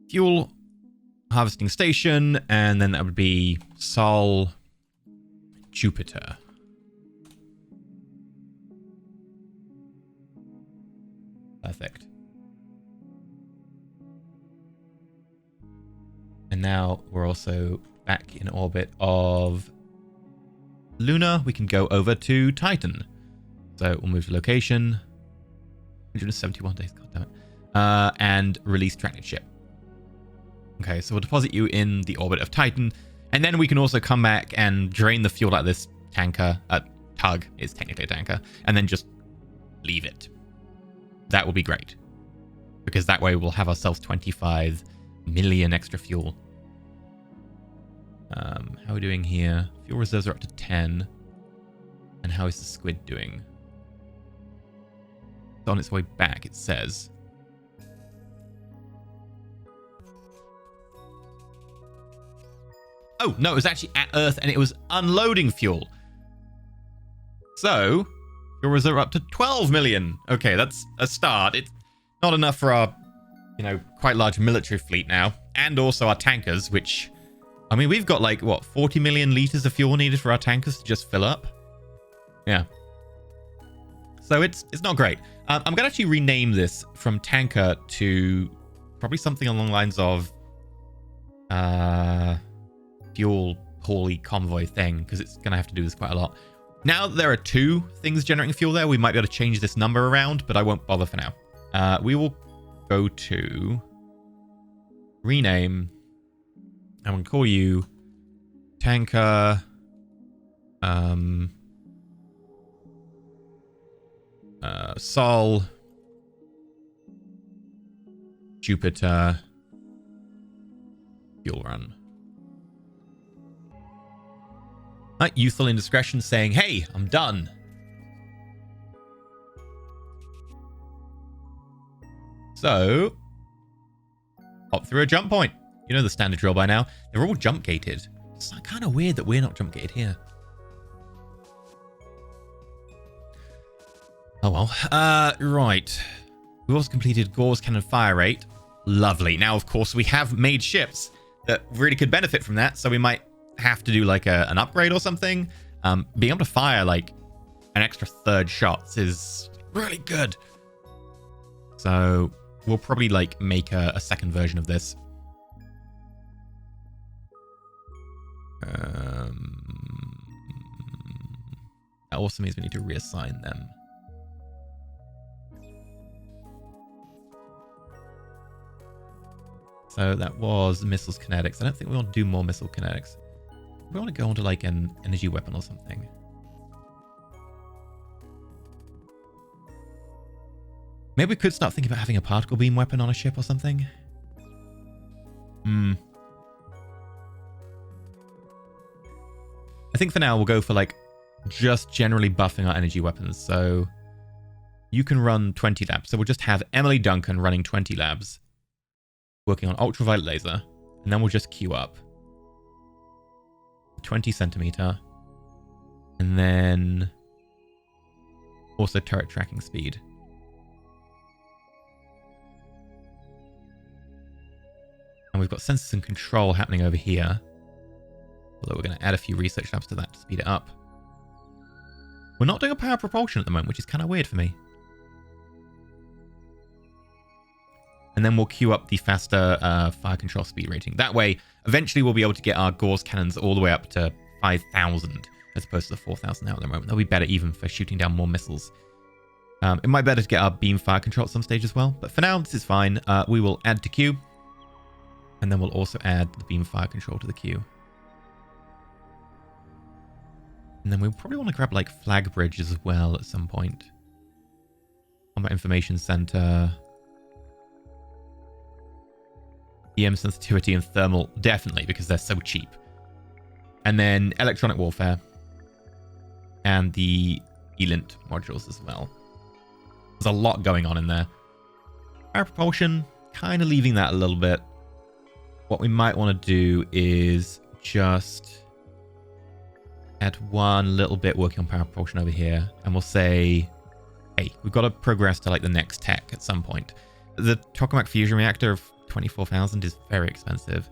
Fuel Harvesting Station. And then that would be Sol Jupiter. Perfect. And now we're also back in orbit of Luna. We can go over to Titan. So we'll move to location. 171 days, god damn it. And release tracking ship. Okay, so we'll deposit you in the orbit of Titan. And then we can also come back and drain the fuel out of this tanker. Tug is technically a tanker. And then just leave it. That will be great. Because that way we'll have ourselves 25 million extra fuel. How are we doing here? Fuel reserves are up to 10. And how is the squid doing? It's on its way back, it says. Oh, no, it was actually at Earth and it was unloading fuel. So, fuel reserve up to 12 million. Okay, that's a start. It's not enough for our, quite large military fleet now. And also our tankers, which, I mean, we've got like, what, 40 million liters of fuel needed for our tankers to just fill up? Yeah. So it's not great. I'm going to actually rename this from tanker to probably something along the lines of fuel hauly convoy thing, because it's going to have to do this quite a lot. Now that there are 2 things generating fuel there, we might be able to change this number around, but I won't bother for now. We will go to rename. I'm going to call you tanker Sol Jupiter fuel run. Youthful Indiscretion saying, hey, I'm done. So, hop through a jump point. You know the standard drill by now. They're all jump gated. It's kind of weird that we're not jump gated here. Oh well. Right. We've also completed Gore's cannon fire rate. Lovely. Now, of course, we have made ships that really could benefit from that. So we might have to do like an upgrade or something. Being able to fire like an extra 3rd shots is really good. So we'll probably like make a 2nd version of this. That also means we need to reassign them. So that was missiles kinetics. I don't think we want to do more missile kinetics. We want to go onto like an energy weapon or something. Maybe we could start thinking about having a particle beam weapon on a ship or something. I think for now we'll go for like just generally buffing our energy weapons. So you can run 20 labs. So we'll just have Emily Duncan running 20 labs, working on ultraviolet laser, and then we'll just queue up 20 centimeter, and then also turret tracking speed. And we've got sensors and control happening over here. Although we're going to add a few research labs to that to speed it up. We're not doing a power propulsion at the moment, which is kind of weird for me. And then we'll queue up the faster fire control speed rating. That way, eventually we'll be able to get our Gauss cannons all the way up to 5,000 as opposed to the 4,000 now at the moment. That'll be better even for shooting down more missiles. It might be better to get our beam fire control at some stage as well. But for now, this is fine. We will add to queue. And then we'll also add the beam fire control to the queue. And then we'll probably want to grab like flag bridges as well at some point. Combat Information Center. EM sensitivity and thermal, definitely, because they're so cheap. And then electronic warfare. And the ELINT modules as well. There's a lot going on in there. Power propulsion, kind of leaving that a little bit. What we might want to do is just add one little bit working on power propulsion over here. And we'll say, hey, we've got to progress to like the next tech at some point. The tokamak fusion reactor of 24,000 is very expensive.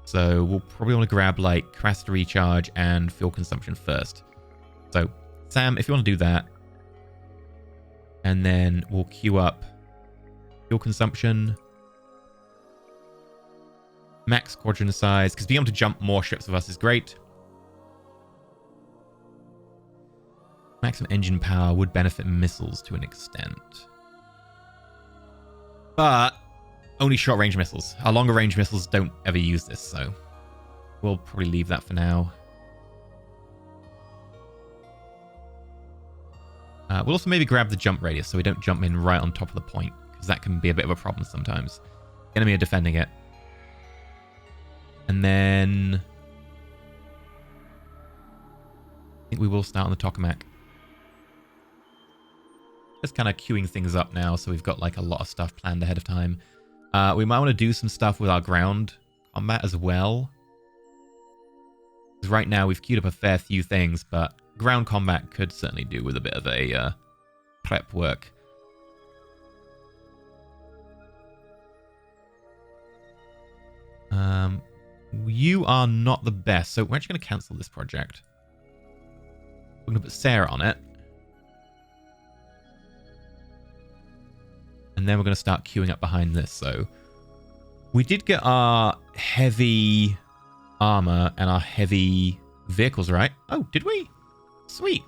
So we'll probably want to grab like capacity recharge and fuel consumption first. So Sam, if you want to do that. And then we'll queue up fuel consumption. Max quadrant size, because being able to jump more ships with us is great. Maximum engine power would benefit missiles to an extent. But only short-range missiles. Our longer-range missiles don't ever use this, so we'll probably leave that for now. We'll also maybe grab the jump radius so we don't jump in right on top of the point, because that can be a bit of a problem sometimes. The enemy are defending it. And then I think we will start on the tokamak. Just kind of queuing things up now, so we've got like a lot of stuff planned ahead of time. We might want to do some stuff with our ground combat as well. Because right now we've queued up a fair few things, but ground combat could certainly do with a bit of a prep work. You are not the best, so we're actually going to cancel this project. We're going to put Sarah on it. And then we're going to start queuing up behind this. So we did get our heavy armor and our heavy vehicles, right? Oh, did we? Sweet.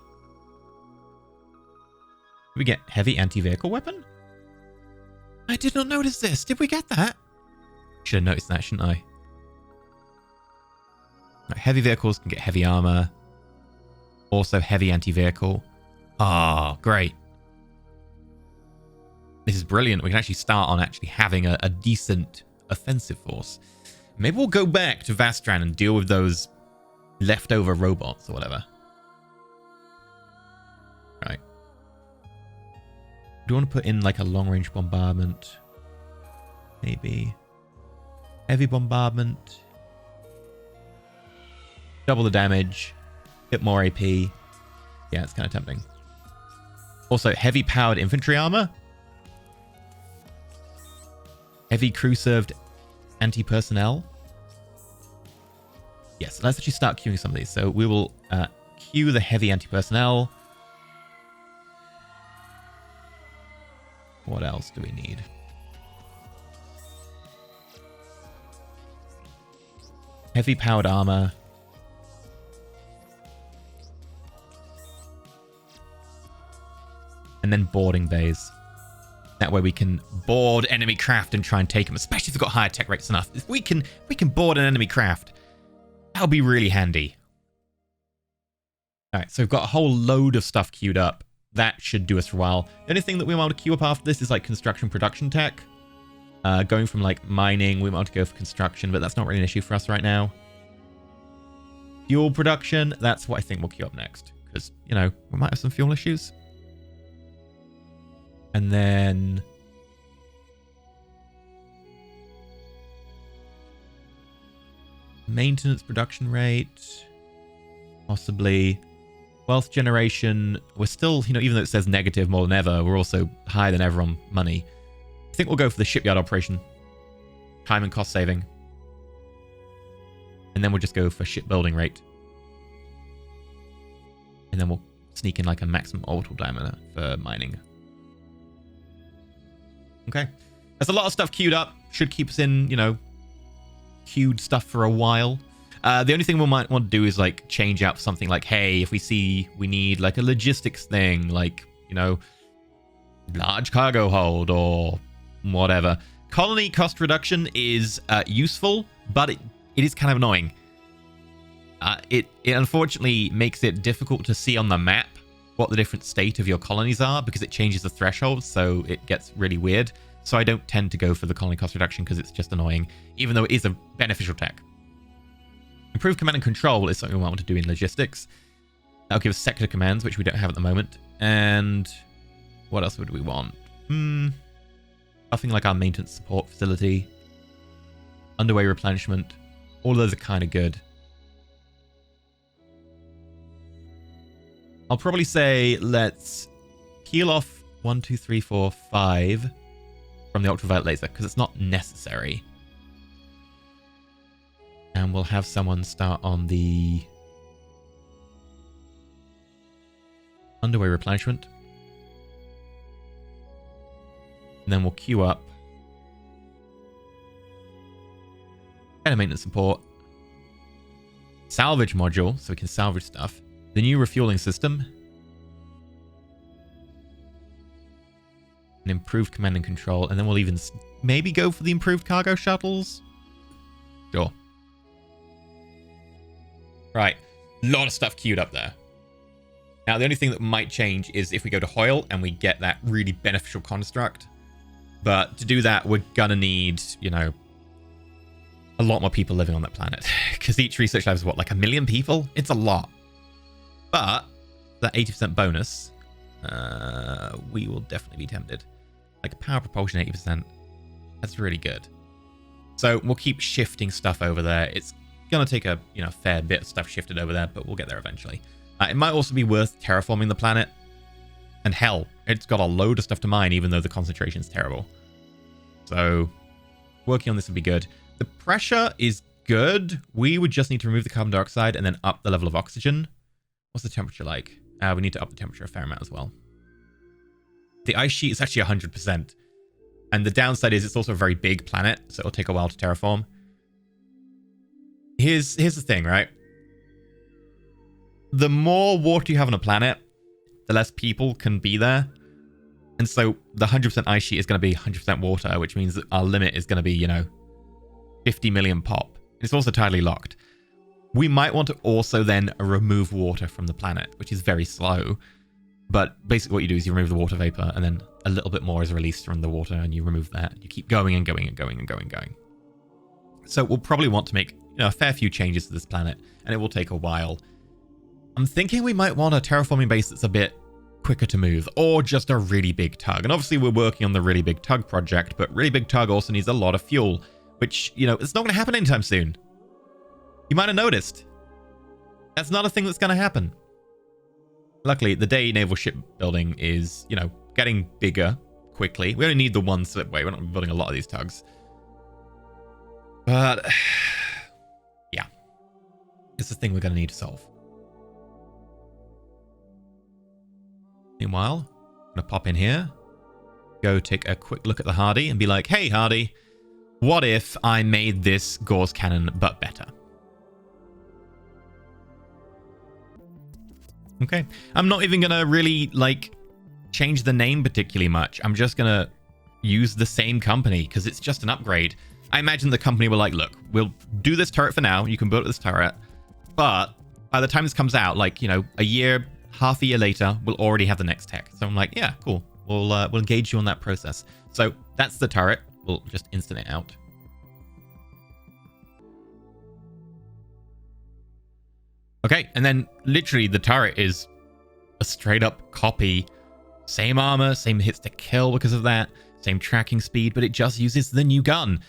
Did we get heavy anti-vehicle weapon? I did not notice this. Did we get that? Should have noticed that, shouldn't I? Right, heavy vehicles can get heavy armor. Also heavy anti-vehicle. Ah, great. This is brilliant. We can actually start on actually having a decent offensive force. Maybe we'll go back to Vastran and deal with those leftover robots or whatever. Right. Do you want to put in like a long-range bombardment? Maybe. Heavy bombardment. Double the damage. Bit more AP. Yeah, it's kind of tempting. Also, heavy powered infantry armor. Heavy crew served anti-personnel. Yes, let's actually start queuing some of these. So we will queue the heavy anti-personnel. What else do we need? Heavy powered armor. And then boarding bays. That way we can board enemy craft and try and take them, especially if we've got higher tech rates enough. If we can board an enemy craft, that'll be really handy. All right, so we've got a whole load of stuff queued up. That should do us for a while. The only thing that we want to queue up after this is like construction production tech. Going from like mining, we want to go for construction, but that's not really an issue for us right now. Fuel production, that's what I think we'll queue up next. Because, you know, we might have some fuel issues. And then maintenance production rate, possibly wealth generation. We're still, you know, even though it says negative more than ever, we're also higher than ever on money. I think we'll go for the shipyard operation, time and cost saving, and then we'll just go for shipbuilding rate, and then we'll sneak in like a maximum orbital diameter for mining. Okay. There's a lot of stuff queued up. Should keep us in, you know, queued stuff for a while. The only thing we might want to do is like change out something like, hey, if we see we need like a logistics thing, like, you know, large cargo hold or whatever. Colony cost reduction is useful, but it is kind of annoying. It unfortunately makes it difficult to see on the map what the different state of your colonies are because it changes the threshold, so it gets really weird. So I don't tend to go for the colony cost reduction because it's just annoying, even though it is a beneficial tech. Improved command and control is something we want to do in logistics. That'll give us sector commands, which we don't have at the moment. And what else would we want? Nothing like our maintenance support facility. Underway replenishment. All of those are kind of good. I'll probably say let's peel off 1, 2, 3, 4, 5 from the ultraviolet laser because it's not necessary. And we'll have someone start on the underway replenishment. And then we'll queue up better maintenance support, salvage module so we can salvage stuff, the new refueling system, an improved command and control, and then we'll even maybe go for the improved cargo shuttles. Sure. Right, a lot of stuff queued up there. Now, the only thing that might change is if we go to Hoyle and we get that really beneficial construct. But to do that, we're gonna need, you know, a lot more people living on that planet. Because each research lab is what, like 1 million people? It's a lot. But that 80% bonus, we will definitely be tempted. Like power propulsion 80%. That's really good. So we'll keep shifting stuff over there. It's gonna take a, you know, fair bit of stuff shifted over there, but we'll get there eventually. It might also be worth terraforming the planet. And hell, it's got a load of stuff to mine, even though the concentration's terrible. So working on this would be good. The pressure is good. We would just need to remove the carbon dioxide and then up the level of oxygen. What's the temperature like? We need to up the temperature a fair amount as well. The ice sheet is actually 100%. And the downside is it's also a very big planet, so it'll take a while to terraform. Here's the thing, right? The more water you have on a planet, the less people can be there. And so the 100% ice sheet is going to be 100% water, which means that our limit is going to be, you know, 50 million pop. It's also tidally locked. We might want to also then remove water from the planet, which is very slow. But basically what you do is you remove the water vapor and then a little bit more is released from the water and you remove that. You keep going and going and going and going and going. So we'll probably want to make, you know, a fair few changes to this planet and it will take a while. I'm thinking we might want a terraforming base that's a bit quicker to move or just a really big tug. And obviously we're working on the really big tug project, but really big tug also needs a lot of fuel, which, you know, it's not going to happen anytime soon. You might have noticed. That's not a thing that's going to happen. Luckily, the day naval shipbuilding is, you know, getting bigger quickly. We only need the one slipway. We're not building a lot of these tugs. But, yeah. It's the thing we're going to need to solve. Meanwhile, I'm going to pop in here, go take a quick look at the Hardy and be like, hey, Hardy, what if I made this Gauss cannon but better? Okay, I'm not even going to really, like, change the name particularly much. I'm just going to use the same company because it's just an upgrade. I imagine the company were like, look, we'll do this turret for now. You can build this turret. But by the time this comes out, like, you know, a year, half a year later, we'll already have the next tech. So I'm like, yeah, cool. We'll engage you on that process. So that's the turret. We'll just instant it out. Okay, and then literally the turret is a straight up copy. Same armor, same hits to kill because of that, same tracking speed, but it just uses the new gun.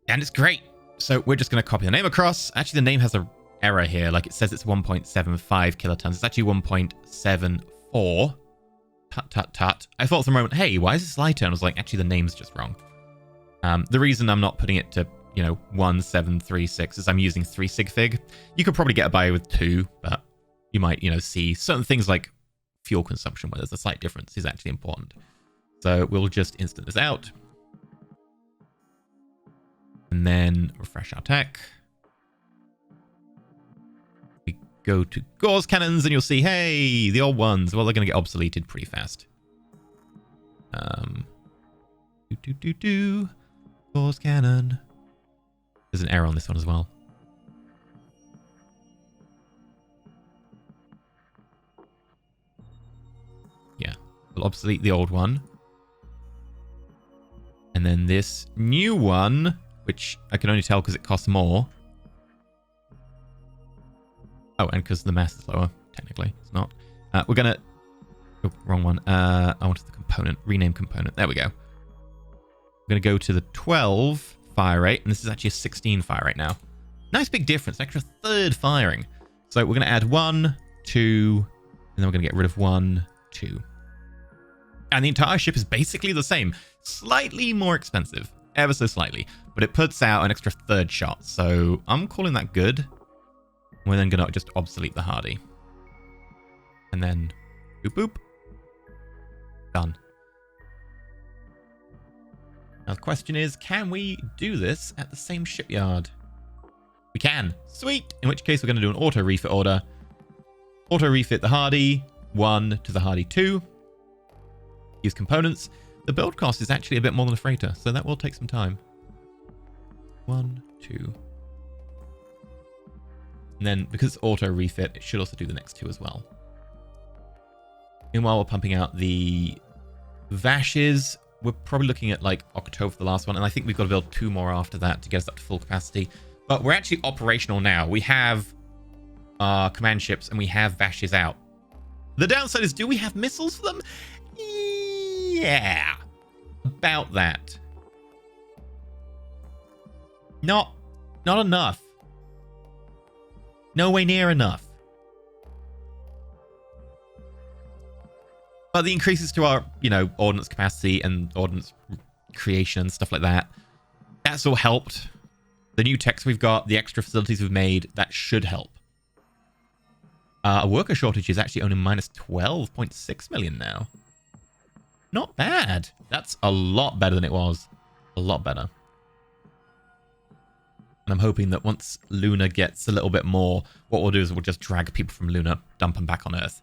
And it's great. So we're just going to copy the name across. Actually, the name has an error here. Like it says it's 1.75 kilotons. It's actually 1.74. Tut, tut, tut. I thought for a moment, hey, why is this lighter? And I was like, actually, the name's just wrong. The reason I'm not putting it to, you know, 1736 is I'm using 3 sig fig. You could probably get by with 2, but you might, you know, see certain things like fuel consumption where there's a slight difference is actually important. So we'll just instant this out. And then refresh our tech. We go to Gauss cannons and you'll see, hey, the old ones. Well, they're going to get obsoleted pretty fast. Gauss cannon. There's an error on this one as well. Yeah, we'll obsolete the old one. And then this new one, which I can only tell because it costs more. Oh, and because the mass is lower, technically. It's not. We're going to... Oh, wrong one. I wanted the component. Rename component. There we go. We're going to go to the 12 fire rate. And this is actually a 16 fire rate now. Nice big difference. Extra third firing. So we're going to add 1, 2, and then we're going to get rid of 1, 2. And the entire ship is basically the same. Slightly more expensive. Ever so slightly. But it puts out an extra third shot. So I'm calling that good. We're then going to just obsolete the Hardy. And then boop boop. Done. Now the question is, can we do this at the same shipyard? We can. Sweet. In which case we're going to do an auto refit order. Auto refit the Hardy 1 to the Hardy 2. Use components. The build cost is actually a bit more than a freighter, so that will take some time. 1, 2. And then, because it's auto refit, it should also do the next 2 as well. Meanwhile, we're pumping out the Vashes. We're probably looking at like October for the last one, and I think we've got to build 2 more after that to get us up to full capacity. But we're actually operational now. We have our command ships, and we have Vashes out. The downside is, do we have missiles for them? Yeah, about that. Not enough. No way near enough. But the increases to our, you know, ordnance capacity and ordnance creation and stuff like that, that's all helped. The new techs we've got, the extra facilities we've made, that should help. A worker shortage is actually only minus 12.6 million now. Not bad. That's a lot better than it was. A lot better. And I'm hoping that once Luna gets a little bit more, what we'll do is we'll just drag people from Luna, dump them back on Earth.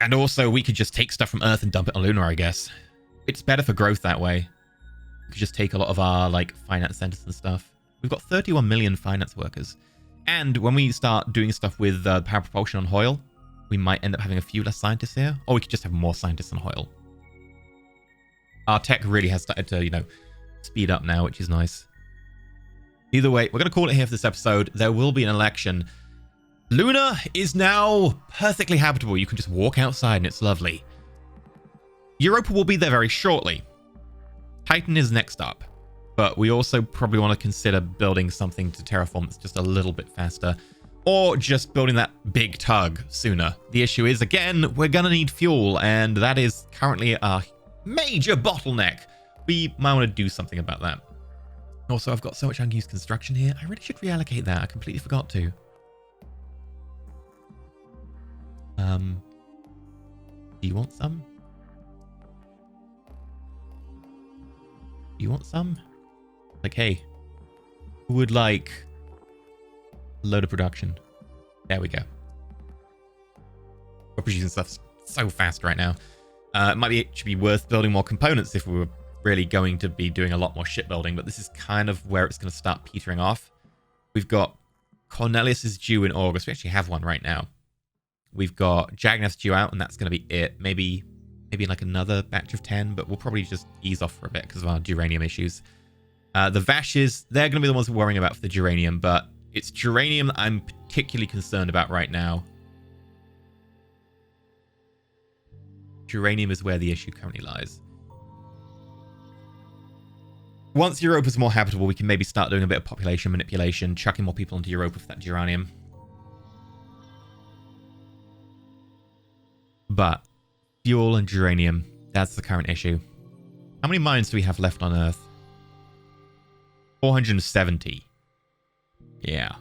And also, we could just take stuff from Earth and dump it on Luna, I guess. It's better for growth that way. We could just take a lot of our, like, finance centers and stuff. We've got 31 million finance workers. And when we start doing stuff with power propulsion on Hoyle, we might end up having a few less scientists here. Or we could just have more scientists on Hoyle. Our tech really has started to, you know, speed up now, which is nice. Either way, we're going to call it here for this episode. There will be an election. Luna is now perfectly habitable. You can just walk outside and it's lovely. Europa will be there very shortly. Titan is next up. But we also probably want to consider building something to terraform that's just a little bit faster. Or just building that big tug sooner. The issue is, again, we're going to need fuel. And that is currently a major bottleneck. We might want to do something about that. Also, I've got so much unused construction here. I really should reallocate that. I completely forgot to. Do you want some? Do you want some? Like, hey, who would like a load of production? There we go. We're producing stuff so fast right now. It might be actually be worth building more components if we were really going to be doing a lot more shipbuilding, but this is kind of where it's going to start petering off. We've got Cornelius is due in August. We actually have one right now. We've got Jagneth's due out, and that's going to be it. Maybe like another batch of 10, but we'll probably just ease off for a bit because of our duranium issues. The Vashes, they're going to be the ones we're worrying about for the duranium, but it's duranium that I'm particularly concerned about right now. Uranium is where the issue currently lies. Once Europa is more habitable, we can maybe start doing a bit of population manipulation, chucking more people into Europa for that uranium. But fuel and uranium, that's the current issue. How many mines do we have left on Earth? 470. Yeah.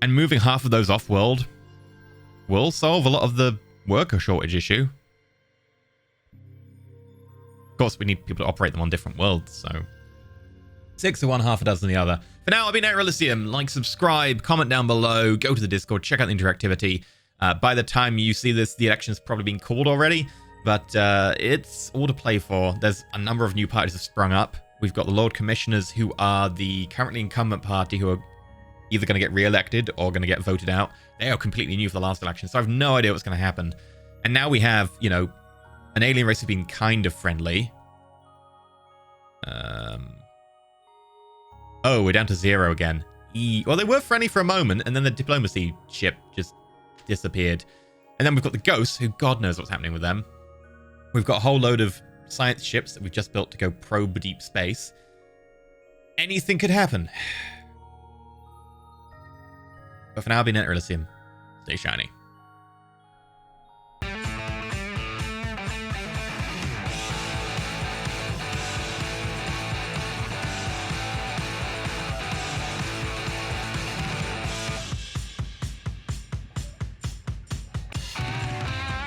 And moving half of those off-world will solve a lot of the worker shortage issue. Of course, we need people to operate them on different worlds, so 6 of one, half a dozen of the other. For now, I've been EnterElysium. Like, subscribe, comment down below, go to the Discord, check out the interactivity. By the time you see this, the election's probably been called already, but it's all to play for. There's a number of new parties have sprung up. We've got the Lord Commissioners, who are the currently incumbent party, who are either going to get re-elected or going to get voted out. They are completely new for the last election, so I have no idea what's going to happen. And now we have, you know, an alien race who's been kind of friendly. Oh, we're down to 0 again. Well, they were friendly for a moment, and then the diplomacy ship just disappeared. And then we've got the Ghosts, who God knows what's happening with them. We've got a whole load of science ships that we've just built to go probe deep space. Anything could happen. But for now, I've been EnterElysium. Stay shiny.